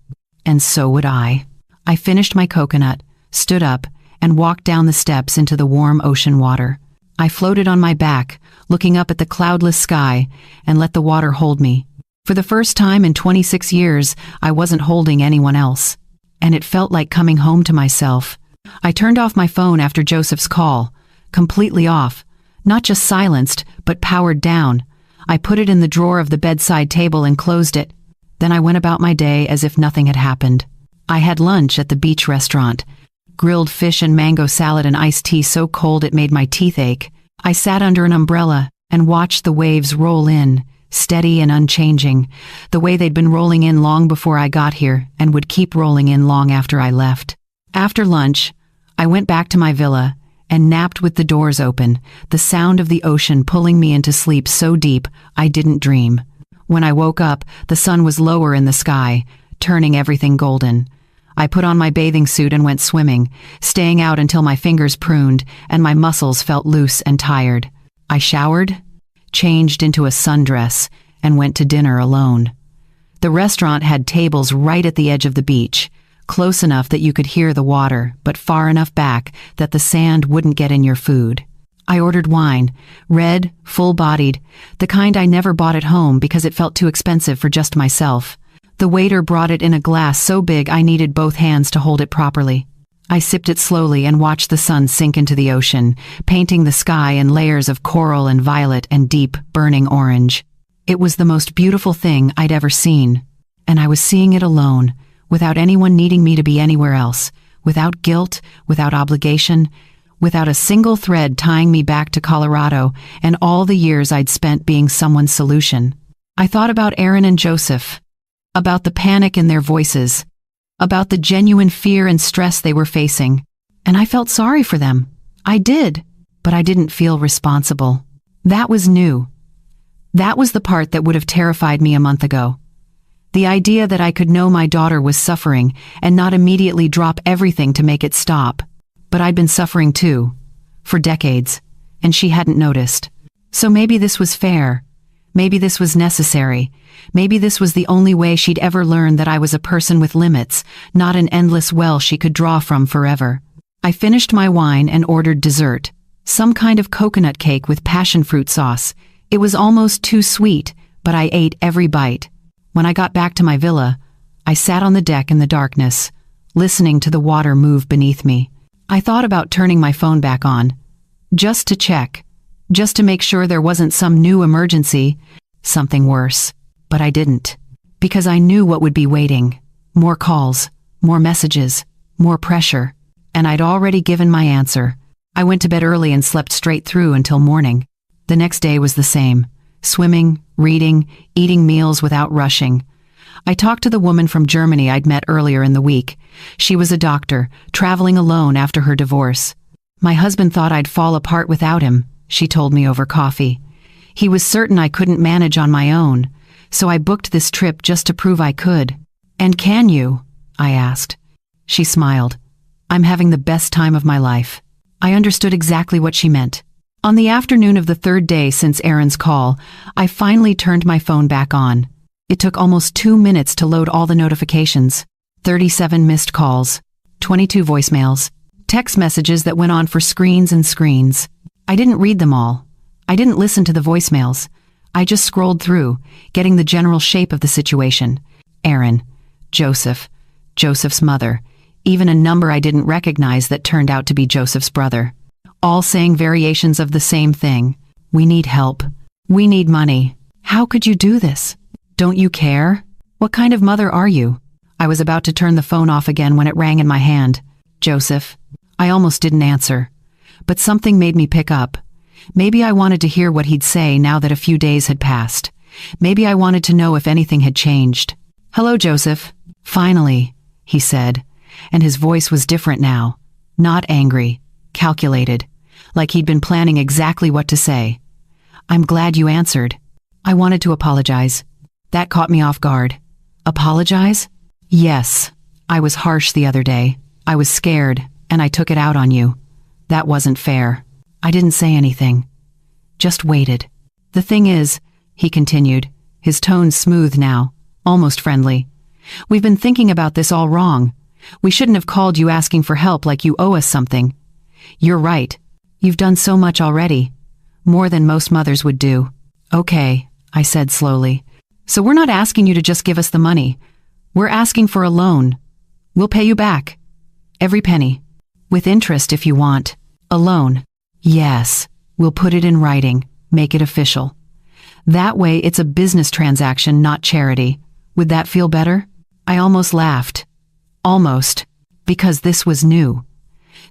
And so would I. I finished my coconut, stood up, and walked down the steps into the warm ocean water. I floated on my back, looking up at the cloudless sky, and let the water hold me. For the first time in 26 years, I wasn't holding anyone else. And it felt like coming home to myself. I turned off my phone after Joseph's call, completely off, not just silenced, but powered down. I put it in the drawer of the bedside table and closed it. Then I went about my day as if nothing had happened. I had lunch at the beach restaurant. Grilled fish and mango salad and iced tea so cold it made my teeth ache. I sat under an umbrella and watched the waves roll in, steady and unchanging, the way they'd been rolling in long before I got here and would keep rolling in long after I left. After lunch, I went back to my villa and napped with the doors open, the sound of the ocean pulling me into sleep so deep I didn't dream. When I woke up, the sun was lower in the sky, turning everything golden. I put on my bathing suit and went swimming, staying out until my fingers pruned and my muscles felt loose and tired. I showered, changed into a sundress, and went to dinner alone. The restaurant had tables right at the edge of the beach, close enough that you could hear the water, but far enough back that the sand wouldn't get in your food. I ordered wine, red, full-bodied, the kind I never bought at home because it felt too expensive for just myself. The waiter brought it in a glass so big I needed both hands to hold it properly. I sipped it slowly and watched the sun sink into the ocean, painting the sky in layers of coral and violet and deep, burning orange. It was the most beautiful thing I'd ever seen. And I was seeing it alone, without anyone needing me to be anywhere else, without guilt, without obligation, without a single thread tying me back to Colorado and all the years I'd spent being someone's solution. I thought about Aaron and Joseph, about the panic in their voices, about the genuine fear and stress they were facing, and I felt sorry for them. I did, but I didn't feel responsible. That was new. That was the part that would have terrified me a month ago. The idea that I could know my daughter was suffering and not immediately drop everything to make it stop. But I'd been suffering too, for decades, and she hadn't noticed. So maybe this was fair. Maybe this was necessary. Maybe this was the only way she'd ever learn that I was a person with limits, not an endless well she could draw from forever. I finished my wine and ordered dessert, some kind of coconut cake with passion fruit sauce. It was almost too sweet, but I ate every bite. When I got back to my villa, I sat on the deck in the darkness, listening to the water move beneath me. I thought about turning my phone back on, just to check, just to make sure there wasn't some new emergency, something worse. But I didn't, because I knew what would be waiting. More calls, more messages, more pressure, and I'd already given my answer. I went to bed early and slept straight through until morning. The next day was the same. Swimming, reading, eating meals without rushing. I talked to the woman from Germany I'd met earlier in the week. She was a doctor, traveling alone after her divorce. My husband thought I'd fall apart without him, she told me over coffee. He was certain I couldn't manage on my own, so I booked this trip just to prove I could. And can you? I asked. She smiled. I'm having the best time of my life. I understood exactly what she meant. On the afternoon of the third day since Aaron's call, I finally turned my phone back on. It took almost 2 minutes to load all the notifications. 37 missed calls, 22 voicemails, text messages that went on for screens and screens. I didn't read them all. I didn't listen to the voicemails. I just scrolled through, getting the general shape of the situation. Aaron, Joseph, Joseph's mother, even a number I didn't recognize that turned out to be Joseph's brother. All saying variations of the same thing. We need help. We need money. How could you do this? Don't you care? What kind of mother are you? I was about to turn the phone off again when it rang in my hand. Joseph. I almost didn't answer. But something made me pick up. Maybe I wanted to hear what he'd say now that a few days had passed. Maybe I wanted to know if anything had changed. Hello, Joseph. Finally, he said, and his voice was different now. Not angry. Calculated, like he'd been planning exactly what to say. I'm glad you answered. I wanted to apologize. That caught me off guard. Apologize? Yes. I was harsh the other day. I was scared, and I took it out on you. That wasn't fair. I didn't say anything. Just waited. The thing is, he continued, his tone smooth now, almost friendly. We've been thinking about this all wrong. We shouldn't have called you asking for help like you owe us something. You're right. You've done so much already. More than most mothers would do. Okay, I said slowly. So we're not asking you to just give us the money. We're asking for a loan. We'll pay you back. Every penny. With interest if you want. A loan. Yes, we'll put it in writing. Make it official. That way it's a business transaction, not charity. Would that feel better? I almost laughed. Almost. Because this was new.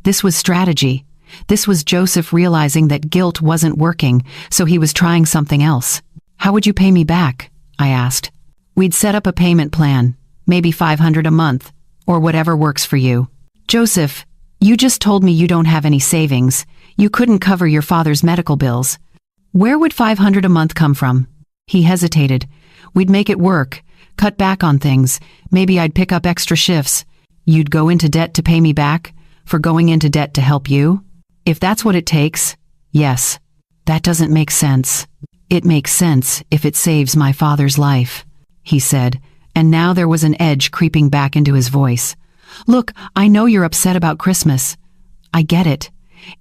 This was strategy. This was Joseph realizing that guilt wasn't working, so he was trying something else. How would you pay me back? I asked. We'd set up a payment plan, maybe $500 a month, or whatever works for you. Joseph, you just told me you don't have any savings. You couldn't cover your father's medical bills. Where would $500 a month come from? He hesitated. We'd make it work, cut back on things. Maybe I'd pick up extra shifts. You'd go into debt to pay me back? For going into debt to help you? If that's what it takes, yes. That doesn't make sense. It makes sense if it saves my father's life, he said, and now there was an edge creeping back into his voice. Look, I know you're upset about Christmas. I get it.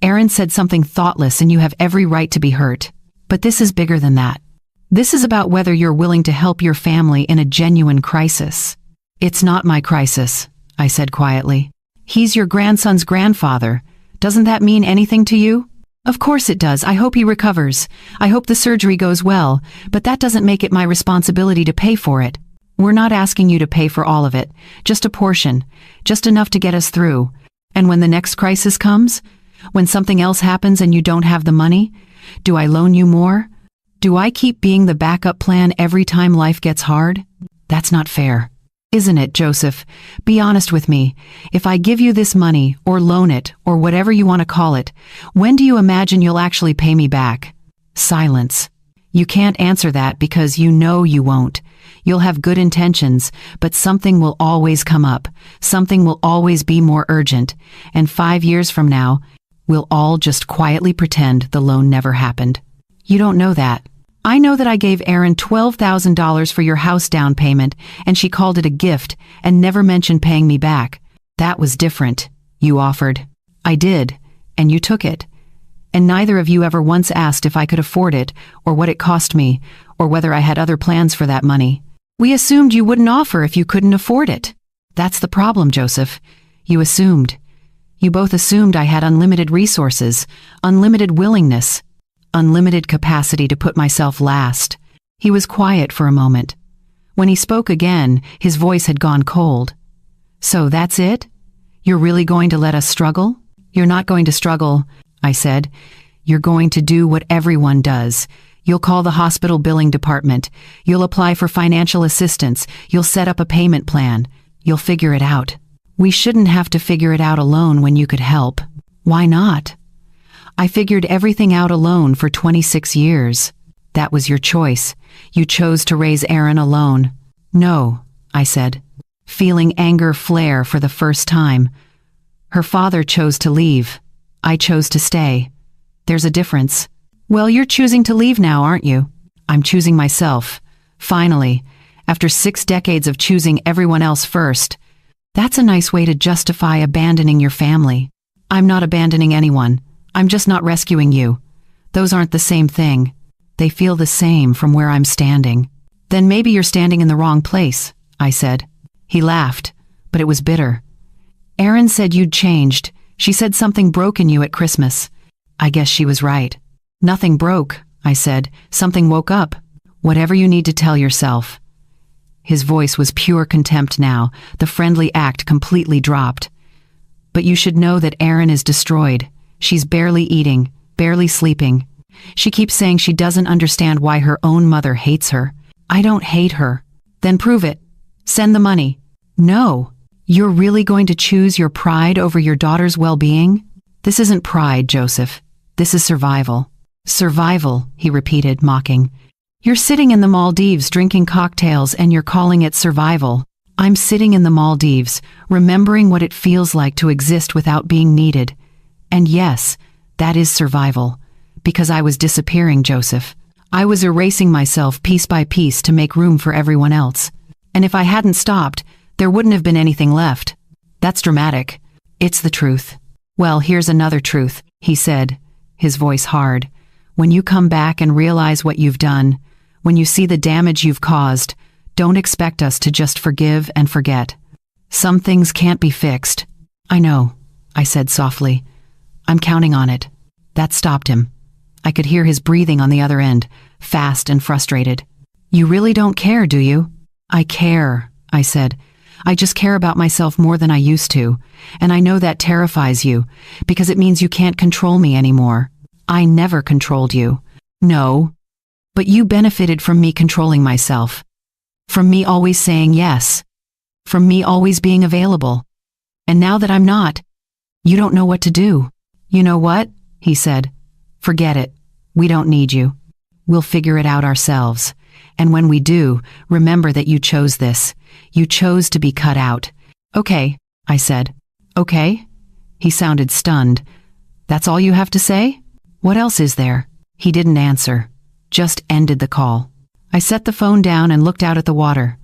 Aaron said something thoughtless and you have every right to be hurt. But this is bigger than that. This is about whether you're willing to help your family in a genuine crisis. It's not my crisis, I said quietly. He's your grandson's grandfather. Doesn't that mean anything to you? Of course it does. I hope he recovers. I hope the surgery goes well, but that doesn't make it my responsibility to pay for it. We're not asking you to pay for all of it, just a portion, just enough to get us through. And when the next crisis comes? When something else happens and you don't have the money? Do I loan you more? Do I keep being the backup plan every time life gets hard? That's not fair. Isn't it, Joseph? Be honest with me. If I give you this money, or loan it, or whatever you want to call it, when do you imagine you'll actually pay me back? Silence. You can't answer that because you know you won't. You'll have good intentions, but something will always come up. Something will always be more urgent. And 5 years from now, we'll all just quietly pretend the loan never happened. You don't know that. I know that I gave Erin $12,000 for your house down payment, and she called it a gift and never mentioned paying me back. That was different. You offered. I did, and you took it. And neither of you ever once asked if I could afford it, or what it cost me, or whether I had other plans for that money. We assumed you wouldn't offer if you couldn't afford it. That's the problem, Joseph. You assumed. You both assumed I had unlimited resources, unlimited willingness, unlimited capacity to put myself last. He was quiet for a moment. When he spoke again, his voice had gone cold. So that's it? You're really going to let us struggle? You're not going to struggle, I said. You're going to do what everyone does. You'll call the hospital billing department. You'll apply for financial assistance. You'll set up a payment plan. You'll figure it out. We shouldn't have to figure it out alone when you could help. Why not? I figured everything out alone for 26 years. That was your choice. You chose to raise Erin alone. No, I said, feeling anger flare for the first time. Her father chose to leave. I chose to stay. There's a difference. Well, you're choosing to leave now, aren't you? I'm choosing myself. Finally, after 6 decades of choosing everyone else first. That's a nice way to justify abandoning your family. I'm not abandoning anyone. I'm just not rescuing you. Those aren't the same thing. They feel the same from where I'm standing. Then maybe you're standing in the wrong place, I said. He laughed, but it was bitter. Erin said you'd changed. She said something broke in you at Christmas. I guess she was right. Nothing broke, I said. Something woke up. Whatever you need to tell yourself. His voice was pure contempt now. The friendly act completely dropped. But you should know that Erin is destroyed. She's barely eating, barely sleeping. She keeps saying she doesn't understand why her own mother hates her. I don't hate her. Then prove it. Send the money. No. You're really going to choose your pride over your daughter's well-being? This isn't pride, Joseph. This is survival. Survival, he repeated, mocking. You're sitting in the Maldives drinking cocktails and you're calling it survival. I'm sitting in the Maldives, remembering what it feels like to exist without being needed. And yes, that is survival. Because I was disappearing, Joseph. I was erasing myself piece by piece to make room for everyone else. And if I hadn't stopped, there wouldn't have been anything left. That's dramatic. It's the truth. Well, here's another truth, he said, his voice hard. When you come back and realize what you've done, when you see the damage you've caused, don't expect us to just forgive and forget. Some things can't be fixed. I know, I said softly. I'm counting on it. That stopped him. I could hear his breathing on the other end, fast and frustrated. You really don't care, do you? I care, I said. I just care about myself more than I used to, and I know that terrifies you, because it means you can't control me anymore. I never controlled you. No. But you benefited from me controlling myself. From me always saying yes. From me always being available. And now that I'm not, you don't know what to do. You know what? He said. Forget it. We don't need you. We'll figure it out ourselves. And when we do, remember that you chose this. You chose to be cut out. Okay, I said. Okay? He sounded stunned. That's all you have to say? What else is there? He didn't answer. Just ended the call. I set the phone down and looked out at the water.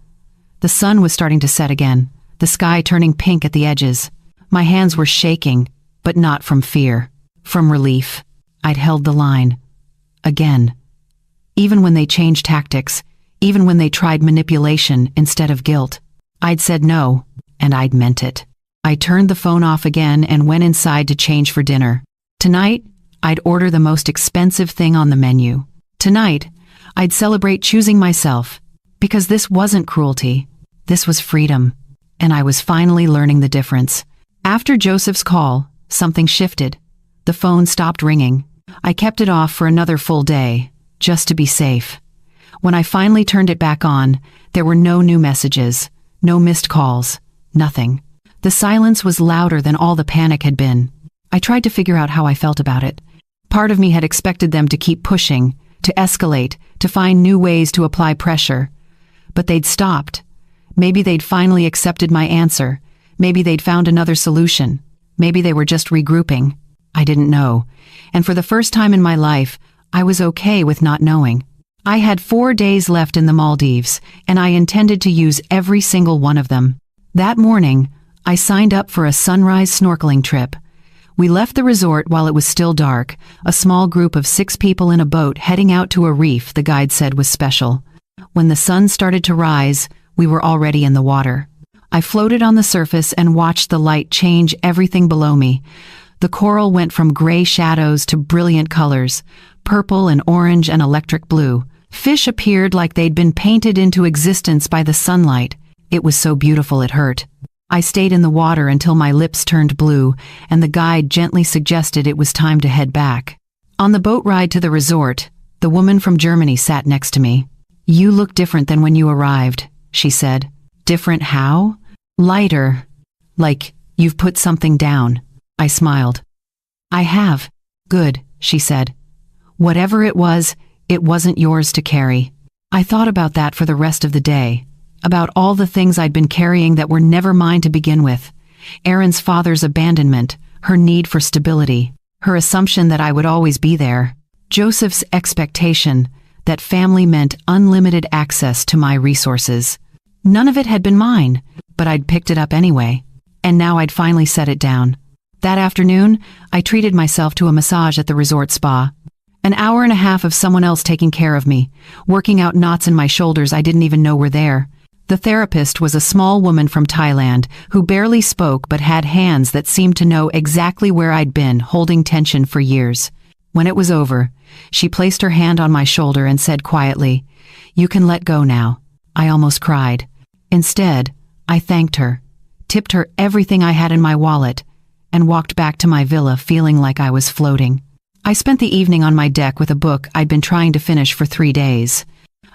The sun was starting to set again, the sky turning pink at the edges. My hands were shaking, but not from fear. From relief. I'd held the line. Again. Even when they changed tactics, even when they tried manipulation instead of guilt, I'd said no, and I'd meant it. I turned the phone off again and went inside to change for dinner. Tonight, I'd order the most expensive thing on the menu. Tonight, I'd celebrate choosing myself, because this wasn't cruelty. This was freedom, and I was finally learning the difference. After Joseph's call, something shifted. The phone stopped ringing. I kept it off for another full day, just to be safe. When I finally turned it back on, there were no new messages, no missed calls, nothing. The silence was louder than all the panic had been. I tried to figure out how I felt about it. Part of me had expected them to keep pushing, to escalate, to find new ways to apply pressure. But they'd stopped. Maybe they'd finally accepted my answer. Maybe they'd found another solution. Maybe they were just regrouping. I didn't know. And for the first time in my life, I was okay with not knowing. I had 4 days left in the Maldives, and I intended to use every single one of them. That morning, I signed up for a sunrise snorkeling trip. We left the resort while it was still dark, a small group of 6 people in a boat heading out to a reef the guide said was special. When the sun started to rise, we were already in the water. I floated on the surface and watched the light change everything below me. The coral went from gray shadows to brilliant colors, purple and orange and electric blue. Fish appeared like they'd been painted into existence by the sunlight. It was so beautiful it hurt. I stayed in the water until my lips turned blue, and the guide gently suggested it was time to head back. On the boat ride to the resort, the woman from Germany sat next to me. "You look different than when you arrived," she said. "Different how?" "Lighter. Like you've put something down." I smiled. "I have." "Good," she said. "Whatever it wasn't yours to carry." I thought about that for the rest of the day, about all the things I'd been carrying that were never mine to begin with. Erin's father's abandonment, her need for stability, her assumption that I would always be there, Joseph's expectation that family meant unlimited access to my resources. None of it had been mine, but I'd picked it up anyway, and now I'd finally set it down. That afternoon, I treated myself to a massage at the resort spa. An hour and a half of someone else taking care of me, working out knots in my shoulders I didn't even know were there. The therapist was a small woman from Thailand who barely spoke but had hands that seemed to know exactly where I'd been holding tension for years. When it was over, she placed her hand on my shoulder and said quietly, "You can let go now." I almost cried. Instead, I thanked her, tipped her everything I had in my wallet, and walked back to my villa feeling like I was floating. I spent the evening on my deck with a book I'd been trying to finish for 3 days.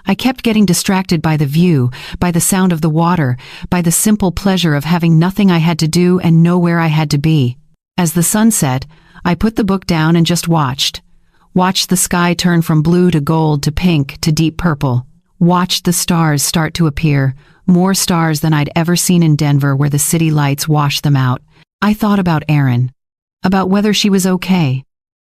I kept getting distracted by the view, by the sound of the water, by the simple pleasure of having nothing I had to do and nowhere I had to be. As the sun set, I put the book down and just watched. Watched the sky turn from blue to gold to pink to deep purple. Watched the stars start to appear, more stars than I'd ever seen in Denver where the city lights washed them out. I thought about Erin, about whether she was okay,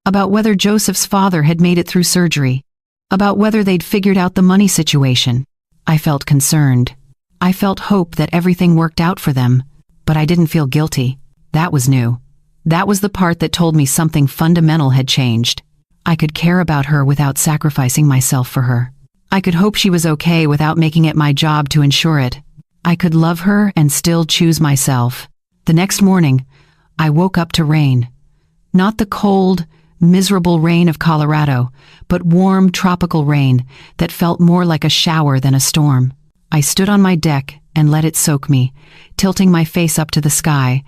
about whether Joseph's father had made it through surgery, about whether they'd figured out the money situation. I felt concerned. I felt hope that everything worked out for them, but I didn't feel guilty. That was new. That was the part that told me something fundamental had changed. I could care about her without sacrificing myself for her. I could hope she was okay without making it my job to ensure it. I could love her and still choose myself. The next morning, I woke up to rain. Not the cold, miserable rain of Colorado, but warm, tropical rain that felt more like a shower than a storm. I stood on my deck and let it soak me, tilting my face up to the sky,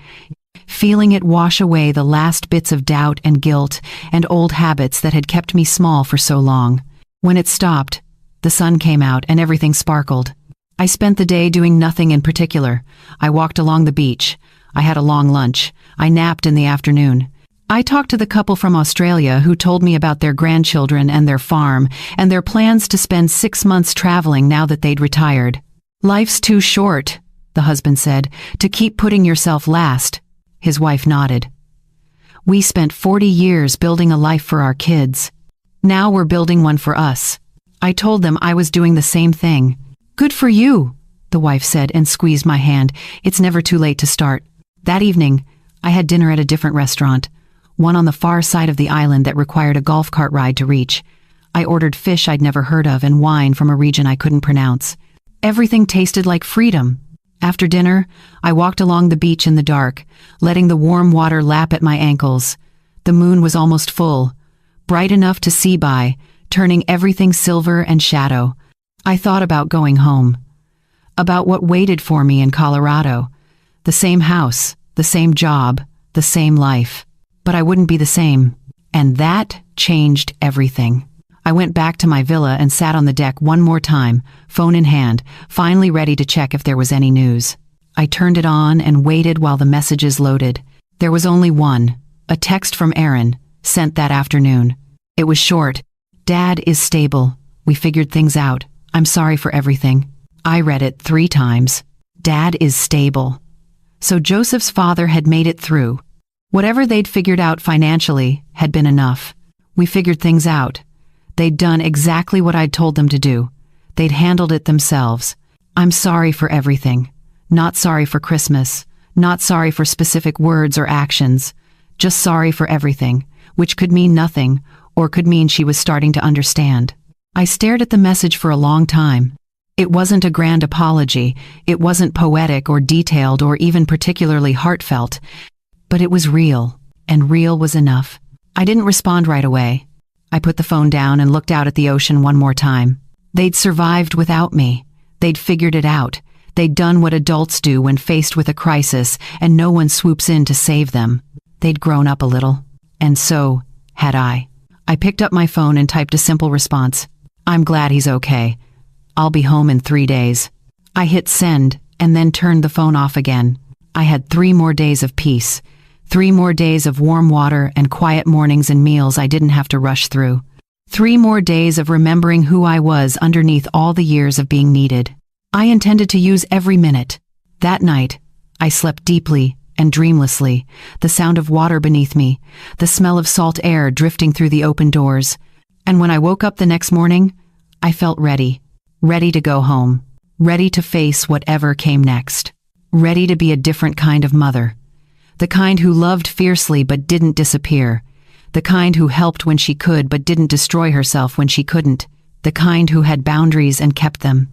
feeling it wash away the last bits of doubt and guilt and old habits that had kept me small for so long. When it stopped, the sun came out and everything sparkled. I spent the day doing nothing in particular. I walked along the beach. I had a long lunch. I napped in the afternoon. I talked to the couple from Australia who told me about their grandchildren and their farm and their plans to spend 6 months traveling now that they'd retired. "Life's too short," the husband said, "to keep putting yourself last." His wife nodded. "We spent 40 years building a life for our kids. Now we're building one for us." I told them I was doing the same thing. "Good for you," the wife said and squeezed my hand. "It's never too late to start." That evening, I had dinner at a different restaurant, one on the far side of the island that required a golf cart ride to reach. I ordered fish I'd never heard of and wine from a region I couldn't pronounce. Everything tasted like freedom. After dinner, I walked along the beach in the dark, letting the warm water lap at my ankles. The moon was almost full, bright enough to see by, turning everything silver and shadow. I thought about going home, about what waited for me in Colorado. The same house, the same job, the same life. But I wouldn't be the same. And that changed everything. I went back to my villa and sat on the deck one more time, phone in hand, finally ready to check if there was any news. I turned it on and waited while the messages loaded. There was only one, a text from Aaron, sent that afternoon. It was short. "Dad is stable. We figured things out. I'm sorry for everything." I read it 3 times. Dad is stable. So Joseph's father had made it through. Whatever they'd figured out financially had been enough. We figured things out. They'd done exactly what I'd told them to do. They'd handled it themselves. I'm sorry for everything. Not sorry for Christmas. Not sorry for specific words or actions. Just sorry for everything, which could mean nothing, or could mean she was starting to understand. I stared at the message for a long time. It wasn't a grand apology. It wasn't poetic or detailed or even particularly heartfelt. But it was real, and real was enough. I didn't respond right away. I put the phone down and looked out at the ocean one more time. They'd survived without me. They'd figured it out. They'd done what adults do when faced with a crisis and no one swoops in to save them. They'd grown up a little. And so had I. I picked up my phone and typed a simple response. "I'm glad he's okay. I'll be home in 3 days." I hit send and then turned the phone off again. I had 3 more days of peace. 3 more days of warm water and quiet mornings and meals I didn't have to rush through. 3 more days of remembering who I was underneath all the years of being needed. I intended to use every minute. That night, I slept deeply and dreamlessly, the sound of water beneath me, the smell of salt air drifting through the open doors. And when I woke up the next morning, I felt ready. Ready to go home. Ready to face whatever came next. Ready to be a different kind of mother. The kind who loved fiercely but didn't disappear. The kind who helped when she could but didn't destroy herself when she couldn't. The kind who had boundaries and kept them.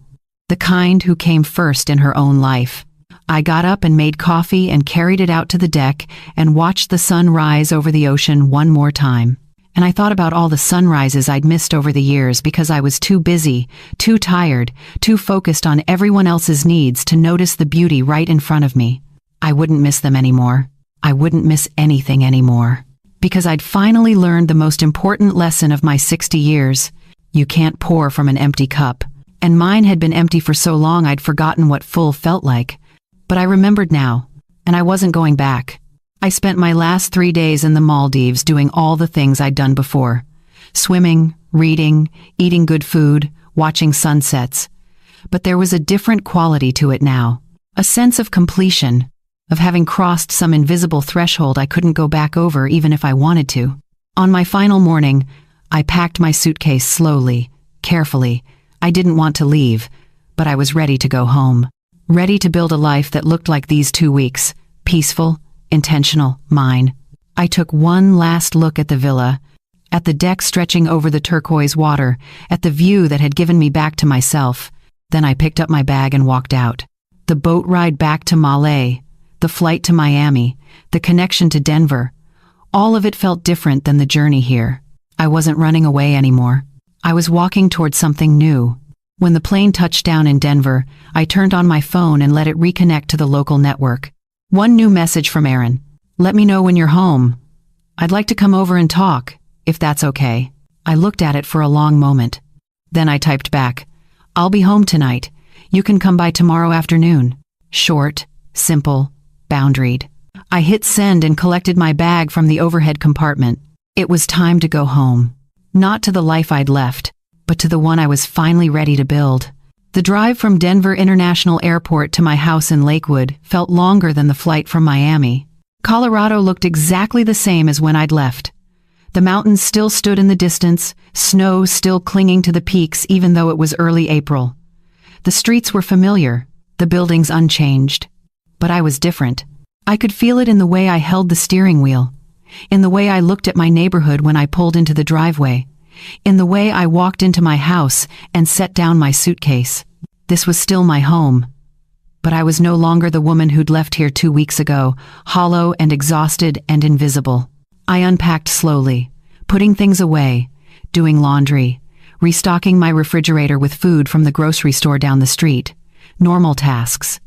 The kind who came first in her own life. I got up and made coffee and carried it out to the deck and watched the sun rise over the ocean one more time. And I thought about all the sunrises I'd missed over the years because I was too busy, too tired, too focused on everyone else's needs to notice the beauty right in front of me. I wouldn't miss them anymore. I wouldn't miss anything anymore. Because I'd finally learned the most important lesson of my 60 years. You can't pour from an empty cup. And mine had been empty for so long I'd forgotten what full felt like. But I remembered now, and I wasn't going back. I spent my last 3 days in the Maldives doing all the things I'd done before. Swimming, reading, eating good food, watching sunsets. But there was a different quality to it now. A sense of completion, of having crossed some invisible threshold I couldn't go back over even if I wanted to. On my final morning, I packed my suitcase slowly, carefully. I didn't want to leave, but I was ready to go home. Ready to build a life that looked like these 2 weeks, peaceful, intentional, mine. I took one last look at the villa, at the deck stretching over the turquoise water, at the view that had given me back to myself. Then I picked up my bag and walked out. The boat ride back to Malé, the flight to Miami, the connection to Denver. All of it felt different than the journey here. I wasn't running away anymore. I was walking towards something new. When the plane touched down in Denver, I turned on my phone and let it reconnect to the local network. One new message from Aaron. "Let me know when you're home. I'd like to come over and talk, if that's okay." I looked at it for a long moment. Then I typed back, "I'll be home tonight. You can come by tomorrow afternoon." Short, simple, boundaried. I hit send and collected my bag from the overhead compartment. It was time to go home. Not to the life I'd left, but to the one I was finally ready to build. The drive from Denver International Airport to my house in Lakewood felt longer than the flight from Miami. Colorado looked exactly the same as when I'd left. The mountains still stood in the distance, snow still clinging to the peaks even though it was early April. The streets were familiar, the buildings unchanged. But I was different. I could feel it in the way I held the steering wheel, in the way I looked at my neighborhood when I pulled into the driveway, in the way I walked into my house and set down my suitcase. This was still my home. But I was no longer the woman who'd left here 2 weeks ago, hollow and exhausted and invisible. I unpacked slowly, putting things away, doing laundry, restocking my refrigerator with food from the grocery store down the street. Normal tasks.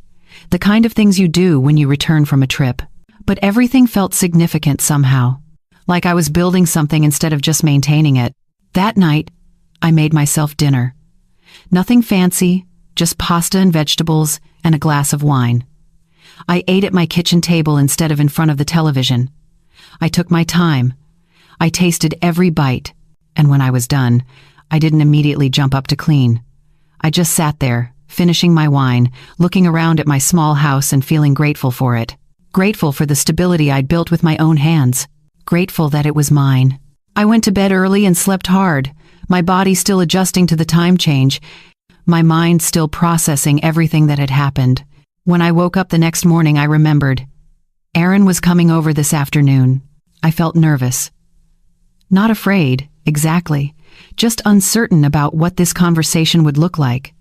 The kind of things you do when you return from a trip. But everything felt significant somehow, like I was building something instead of just maintaining it. That night, I made myself dinner. Nothing fancy, just pasta and vegetables and a glass of wine. I ate at my kitchen table instead of in front of the television. I took my time. I tasted every bite, and when I was done, I didn't immediately jump up to clean. I just sat there, finishing my wine, looking around at my small house and feeling grateful for it. Grateful for the stability I'd built with my own hands. Grateful that it was mine. I went to bed early and slept hard, my body still adjusting to the time change, my mind still processing everything that had happened. When I woke up the next morning, I remembered. Aaron was coming over this afternoon. I felt nervous. Not afraid, exactly, just uncertain about what this conversation would look like.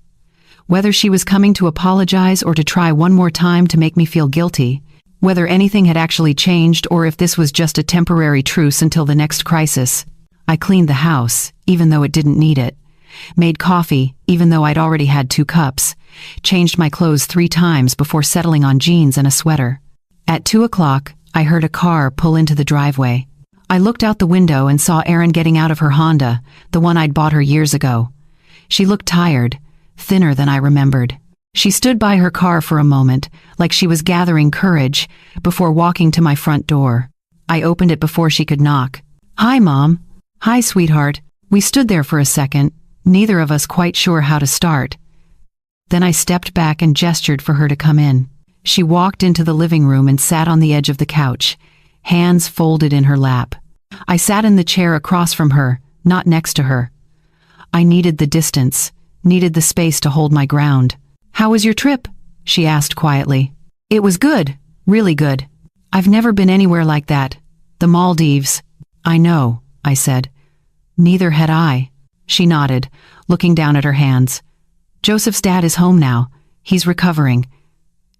Whether she was coming to apologize or to try one more time to make me feel guilty, whether anything had actually changed or if this was just a temporary truce until the next crisis. I cleaned the house, even though it didn't need it. Made coffee, even though I'd already had 2 cups. Changed my clothes 3 times before settling on jeans and a sweater. At 2 o'clock, I heard a car pull into the driveway. I looked out the window and saw Erin getting out of her Honda, the one I'd bought her years ago. She looked tired, thinner than I remembered. She stood by her car for a moment, like she was gathering courage, before walking to my front door. I opened it before she could knock. "Hi, Mom." "Hi, sweetheart." We stood there for a second, neither of us quite sure how to start. Then I stepped back and gestured for her to come in. She walked into the living room and sat on the edge of the couch, hands folded in her lap. I sat in the chair across from her, not next to her. I needed the distance, needed the space to hold my ground. "How was your trip?" she asked quietly. "It was good, really good. I've never been anywhere like that. The Maldives." "I know," I said. "Neither had I." She nodded, looking down at her hands. "Joseph's dad is home now. He's recovering.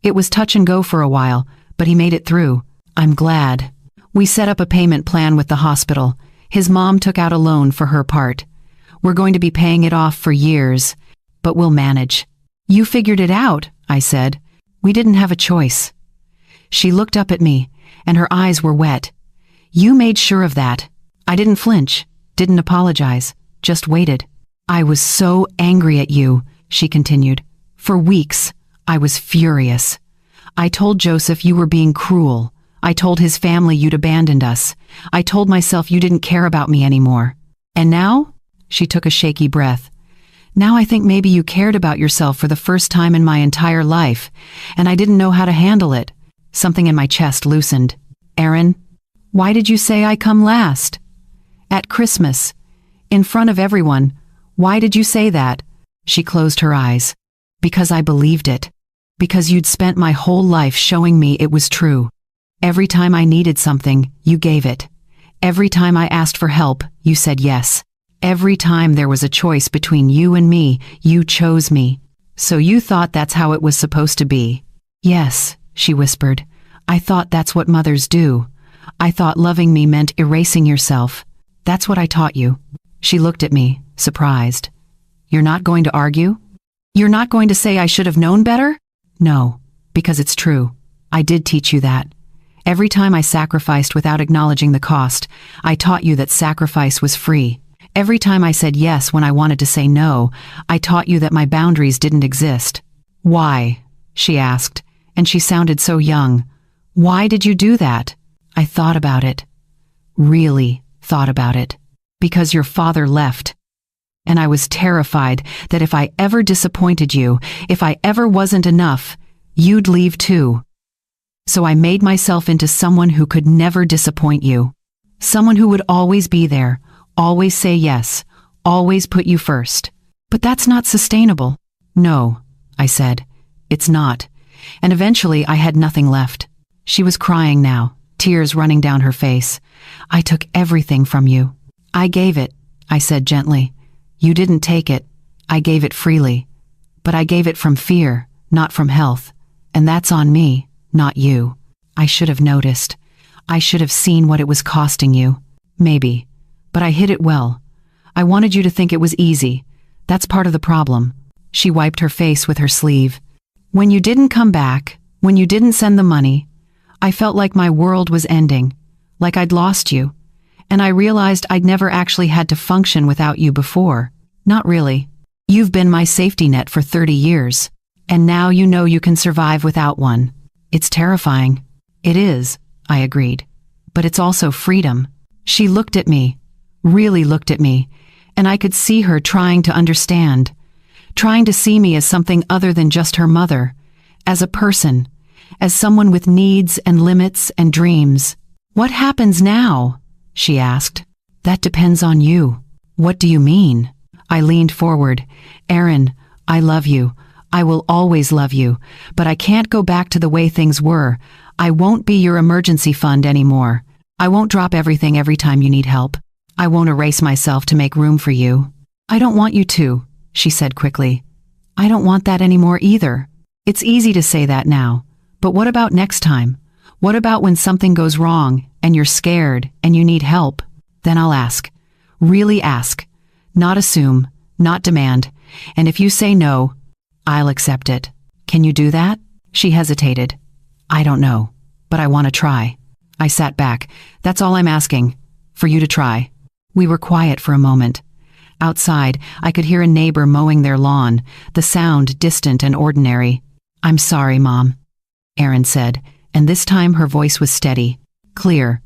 It was touch and go for a while, but he made it through. I'm glad." We set up a payment plan with the hospital. His mom took out a loan for her part. We're going to be paying it off for years, but we'll manage. "You figured it out," I said. "We didn't have a choice." She looked up at me, and her eyes were wet. "You made sure of that." I didn't flinch, didn't apologize, just waited. "I was so angry at you," she continued. "For weeks, I was furious. I told Joseph you were being cruel. I told his family you'd abandoned us. I told myself you didn't care about me anymore. And now?" She took a shaky breath. "Now I think maybe you cared about yourself for the first time in my entire life, and I didn't know how to handle it." Something in my chest loosened. "Erin, why did you say I come last? At Christmas, in front of everyone, why did you say that?" She closed her eyes. "Because I believed it. Because you'd spent my whole life showing me it was true. Every time I needed something, you gave it. Every time I asked for help, you said yes. Every time there was a choice between you and me, you chose me. So you thought that's how it was supposed to be." "Yes," she whispered. "I thought that's what mothers do. I thought loving me meant erasing yourself. That's what I taught you." She looked at me, surprised. "You're not going to argue? You're not going to say I should have known better?" "No, because it's true. I did teach you that. Every time I sacrificed without acknowledging the cost, I taught you that sacrifice was free. Every time I said yes when I wanted to say no, I taught you that my boundaries didn't exist." "Why?" she asked, and she sounded so young. "Why did you do that?" I thought about it. Really thought about it. "Because your father left. And I was terrified that if I ever disappointed you, if I ever wasn't enough, you'd leave too. So I made myself into someone who could never disappoint you. Someone who would always be there, always say yes, always put you first. But that's not sustainable." "No," I said. "It's not." And eventually I had nothing left. She was crying now, tears running down her face. "I took everything from you." "I gave it," I said gently. "You didn't take it. I gave it freely. But I gave it from fear, not from health. And that's on me, not you. I should have noticed. I should have seen what it was costing you. Maybe. But I hid it well. I wanted you to think it was easy. That's part of the problem." She wiped her face with her sleeve. "When you didn't come back, when you didn't send the money, I felt like my world was ending, like I'd lost you. And I realized I'd never actually had to function without you before. Not really. You've been my safety net for 30 years. And now you know you can survive without one. It's terrifying. It is, I agreed. But it's also freedom. She looked at me, really looked at me, and I could see her trying to understand, trying to see me as something other than just her mother, as a person, as someone with needs and limits and dreams. What happens now? She asked. That depends on you. What do you mean? I leaned forward. Erin, I love you. I will always love you, but I can't go back to the way things were. I won't be your emergency fund anymore. I won't drop everything every time you need help. I won't erase myself to make room for you. I don't want you to, she said quickly. I don't want that anymore either. It's easy to say that now, but what about next time? What about when something goes wrong and you're scared and you need help? Then I'll ask. Really ask. Not assume, not demand. And if you say no, I'll accept it. Can you do that? She hesitated. I don't know, but I want to try. I sat back. That's all I'm asking. For you to try. We were quiet for a moment. Outside, I could hear a neighbor mowing their lawn, the sound distant and ordinary. I'm sorry, Mom, Erin said, and this time her voice was steady, clear.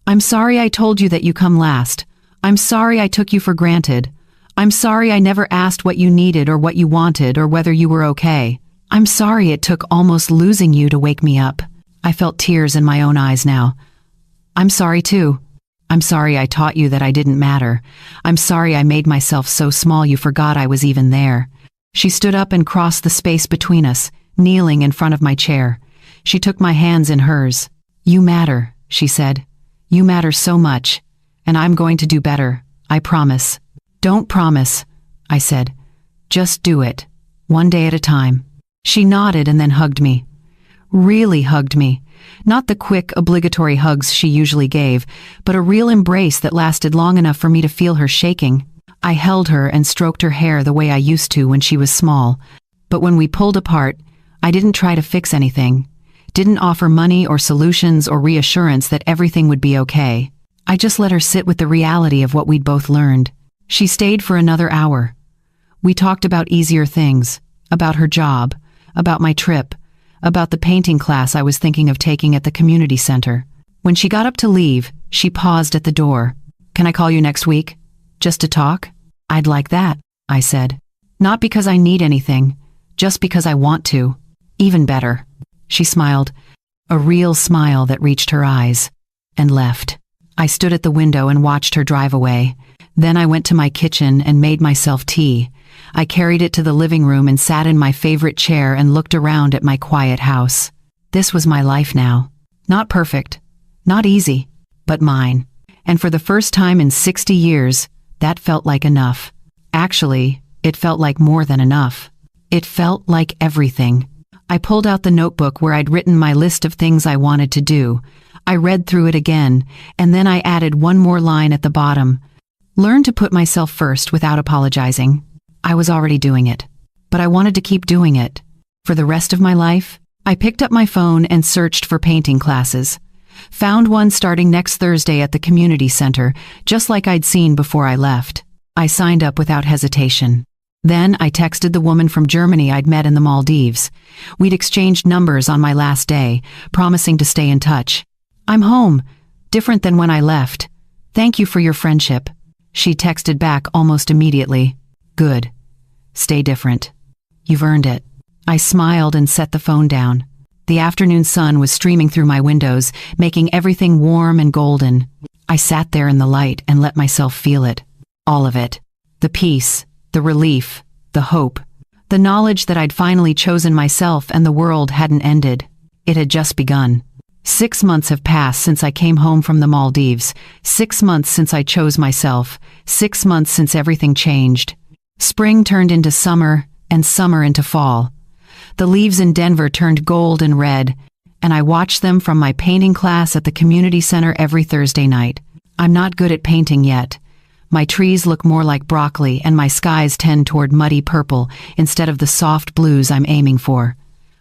I'm sorry I told you that you come last. I'm sorry I took you for granted. I'm sorry I never asked what you needed or what you wanted or whether you were okay. I'm sorry it took almost losing you to wake me up. I felt tears in my own eyes now. I'm sorry too. I'm sorry I taught you that I didn't matter. I'm sorry I made myself so small you forgot I was even there. She stood up and crossed the space between us, kneeling in front of my chair. She took my hands in hers. You matter, she said. You matter so much. And I'm going to do better. I promise. Don't promise, I said. Just do it. One day at a time. She nodded and then hugged me. Really hugged me. Not the quick, obligatory hugs she usually gave, but a real embrace that lasted long enough for me to feel her shaking. I held her and stroked her hair the way I used to when she was small. But when we pulled apart, I didn't try to fix anything. Didn't offer money or solutions or reassurance that everything would be okay. I just let her sit with the reality of what we'd both learned. She stayed for another hour. We talked about easier things, about her job, about my trip, about the painting class I was thinking of taking at the community center. When she got up to leave, she paused at the door. Can I call you next week? Just to talk? I'd like that, I said. Not because I need anything, just because I want to. Even better. She smiled, a real smile that reached her eyes, and left. I stood at the window and watched her drive away. Then I went to my kitchen and made myself tea. I carried it to the living room and sat in my favorite chair and looked around at my quiet house. This was my life now. Not perfect, not easy, but mine. And for the first time in 60 years, that felt like enough. Actually, it felt like more than enough. It felt like everything. I pulled out the notebook where I'd written my list of things I wanted to do. I read through it again, and then I added one more line at the bottom. Learn to put myself first without apologizing. I was already doing it, but I wanted to keep doing it. For the rest of my life, I picked up my phone and searched for painting classes. Found one starting next Thursday at the community center, just like I'd seen before I left. I signed up without hesitation. Then I texted the woman from Germany I'd met in the Maldives. We'd exchanged numbers on my last day, promising to stay in touch. I'm home, different than when I left. Thank you for your friendship. She texted back almost immediately. Good. Stay different. You've earned it. I smiled and set the phone down. The afternoon sun was streaming through my windows, making everything warm and golden. I sat there in the light and let myself feel it. All of it. The peace, the relief, the hope, the knowledge that I'd finally chosen myself and the world hadn't ended. It had just begun. 6 months have passed since I came home from the Maldives. 6 months since I chose myself. 6 months since everything changed. Spring turned into summer, and summer into fall. The leaves in Denver turned gold and red, and I watched them from my painting class at the community center every Thursday night. I'm not good at painting yet. My trees look more like broccoli, and my skies tend toward muddy purple instead of the soft blues I'm aiming for.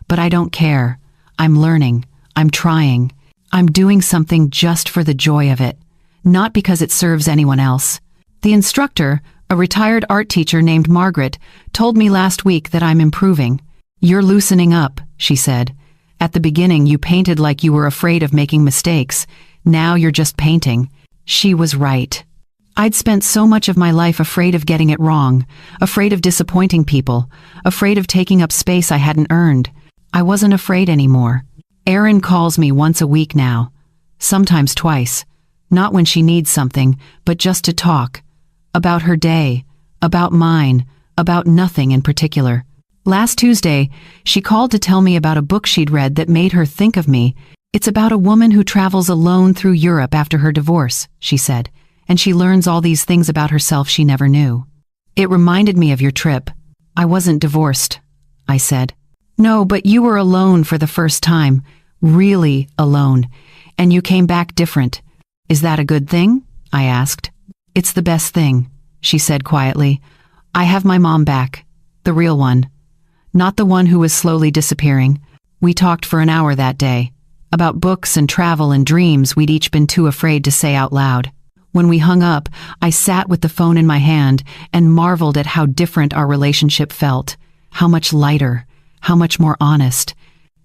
But I don't care. I'm learning. I'm trying. I'm doing something just for the joy of it, not because it serves anyone else. The instructor, a retired art teacher named Margaret, told me last week that I'm improving. You're loosening up, she said. At the beginning you painted like you were afraid of making mistakes. Now you're just painting. She was right. I'd spent so much of my life afraid of getting it wrong, afraid of disappointing people, afraid of taking up space I hadn't earned. I wasn't afraid anymore. Erin calls me once a week now, sometimes twice, not when she needs something, but just to talk. About her day, about mine, about nothing in particular. Last Tuesday, she called to tell me about a book she'd read that made her think of me. It's about a woman who travels alone through Europe after her divorce, she said, and she learns all these things about herself she never knew. It reminded me of your trip. I wasn't divorced, I said. No, but you were alone for the first time, really alone, and you came back different. Is that a good thing? I asked. It's the best thing, she said quietly. I have my mom back, the real one, not the one who was slowly disappearing. We talked for an hour that day, about books and travel and dreams we'd each been too afraid to say out loud. When we hung up, I sat with the phone in my hand and marveled at how different our relationship felt, how much lighter, how much more honest.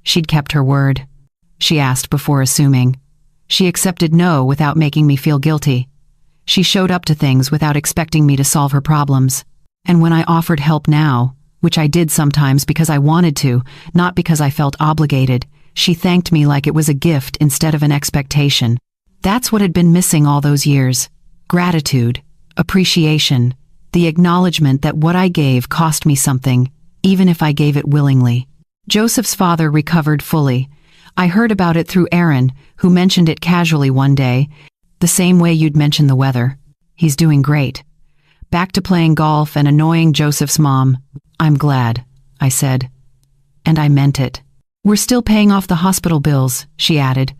She'd kept her word. She asked before assuming. She accepted no without making me feel guilty. She showed up to things without expecting me to solve her problems. And when I offered help now, which I did sometimes because I wanted to, not because I felt obligated, she thanked me like it was a gift instead of an expectation. That's what had been missing all those years. Gratitude, appreciation, the acknowledgement that what I gave cost me something, even if I gave it willingly. Joseph's father recovered fully. I heard about it through Erin, who mentioned it casually one day, the same way you'd mentioned the weather. He's doing great. Back to playing golf and annoying Joseph's mom. I'm glad, I said. And I meant it. We're still paying off the hospital bills, she added.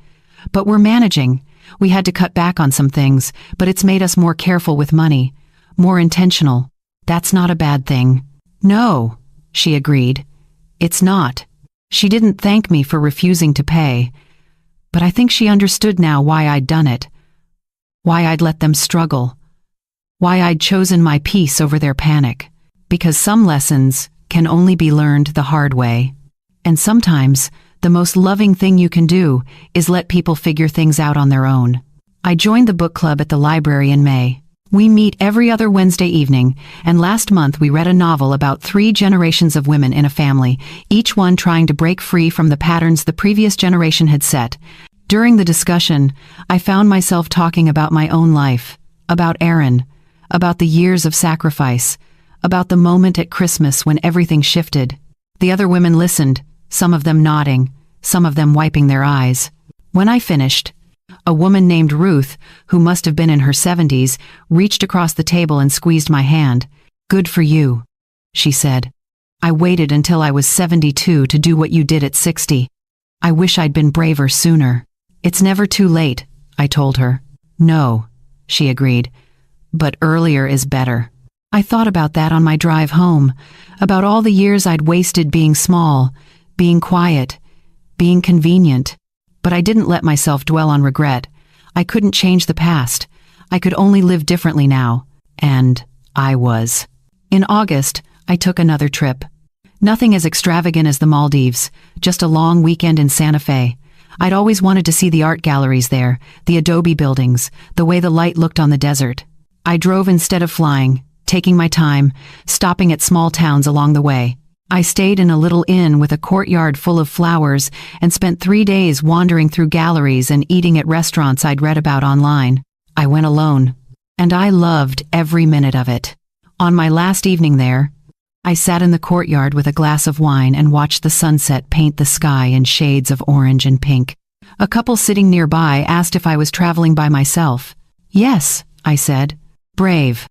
But we're managing. We had to cut back on some things, but it's made us more careful with money, more intentional. That's not a bad thing. No, she agreed. It's not. She didn't thank me for refusing to pay, but I think she understood now why I'd done it, why I'd let them struggle, why I'd chosen my peace over their panic, because some lessons can only be learned the hard way. And sometimes, the most loving thing you can do is let people figure things out on their own. I joined the book club at the library in May. We meet every other Wednesday evening, and last month we read a novel about 3 generations of women in a family, each one trying to break free from the patterns the previous generation had set. During the discussion, I found myself talking about my own life, about Erin, about the years of sacrifice, about the moment at Christmas when everything shifted. The other women listened, some of them nodding, some of them wiping their eyes. When I finished, a woman named Ruth, who must have been in her 70s, reached across the table and squeezed my hand. Good for you, she said. I waited until I was 72 to do what you did at 60. I wish I'd been braver sooner. It's never too late, I told her. No, she agreed. But earlier is better. I thought about that on my drive home, about all the years I'd wasted being small, being quiet, being convenient. But I didn't let myself dwell on regret. I couldn't change the past. I could only live differently now. And I was. In August, I took another trip. Nothing as extravagant as the Maldives, just a long weekend in Santa Fe. I'd always wanted to see the art galleries there, the adobe buildings, the way the light looked on the desert. I drove instead of flying, taking my time, stopping at small towns along the way. I stayed in a little inn with a courtyard full of flowers and spent 3 days wandering through galleries and eating at restaurants I'd read about online. I went alone, and I loved every minute of it. On my last evening there, I sat in the courtyard with a glass of wine and watched the sunset paint the sky in shades of orange and pink. A couple sitting nearby asked if I was traveling by myself. Yes, I said. Brave.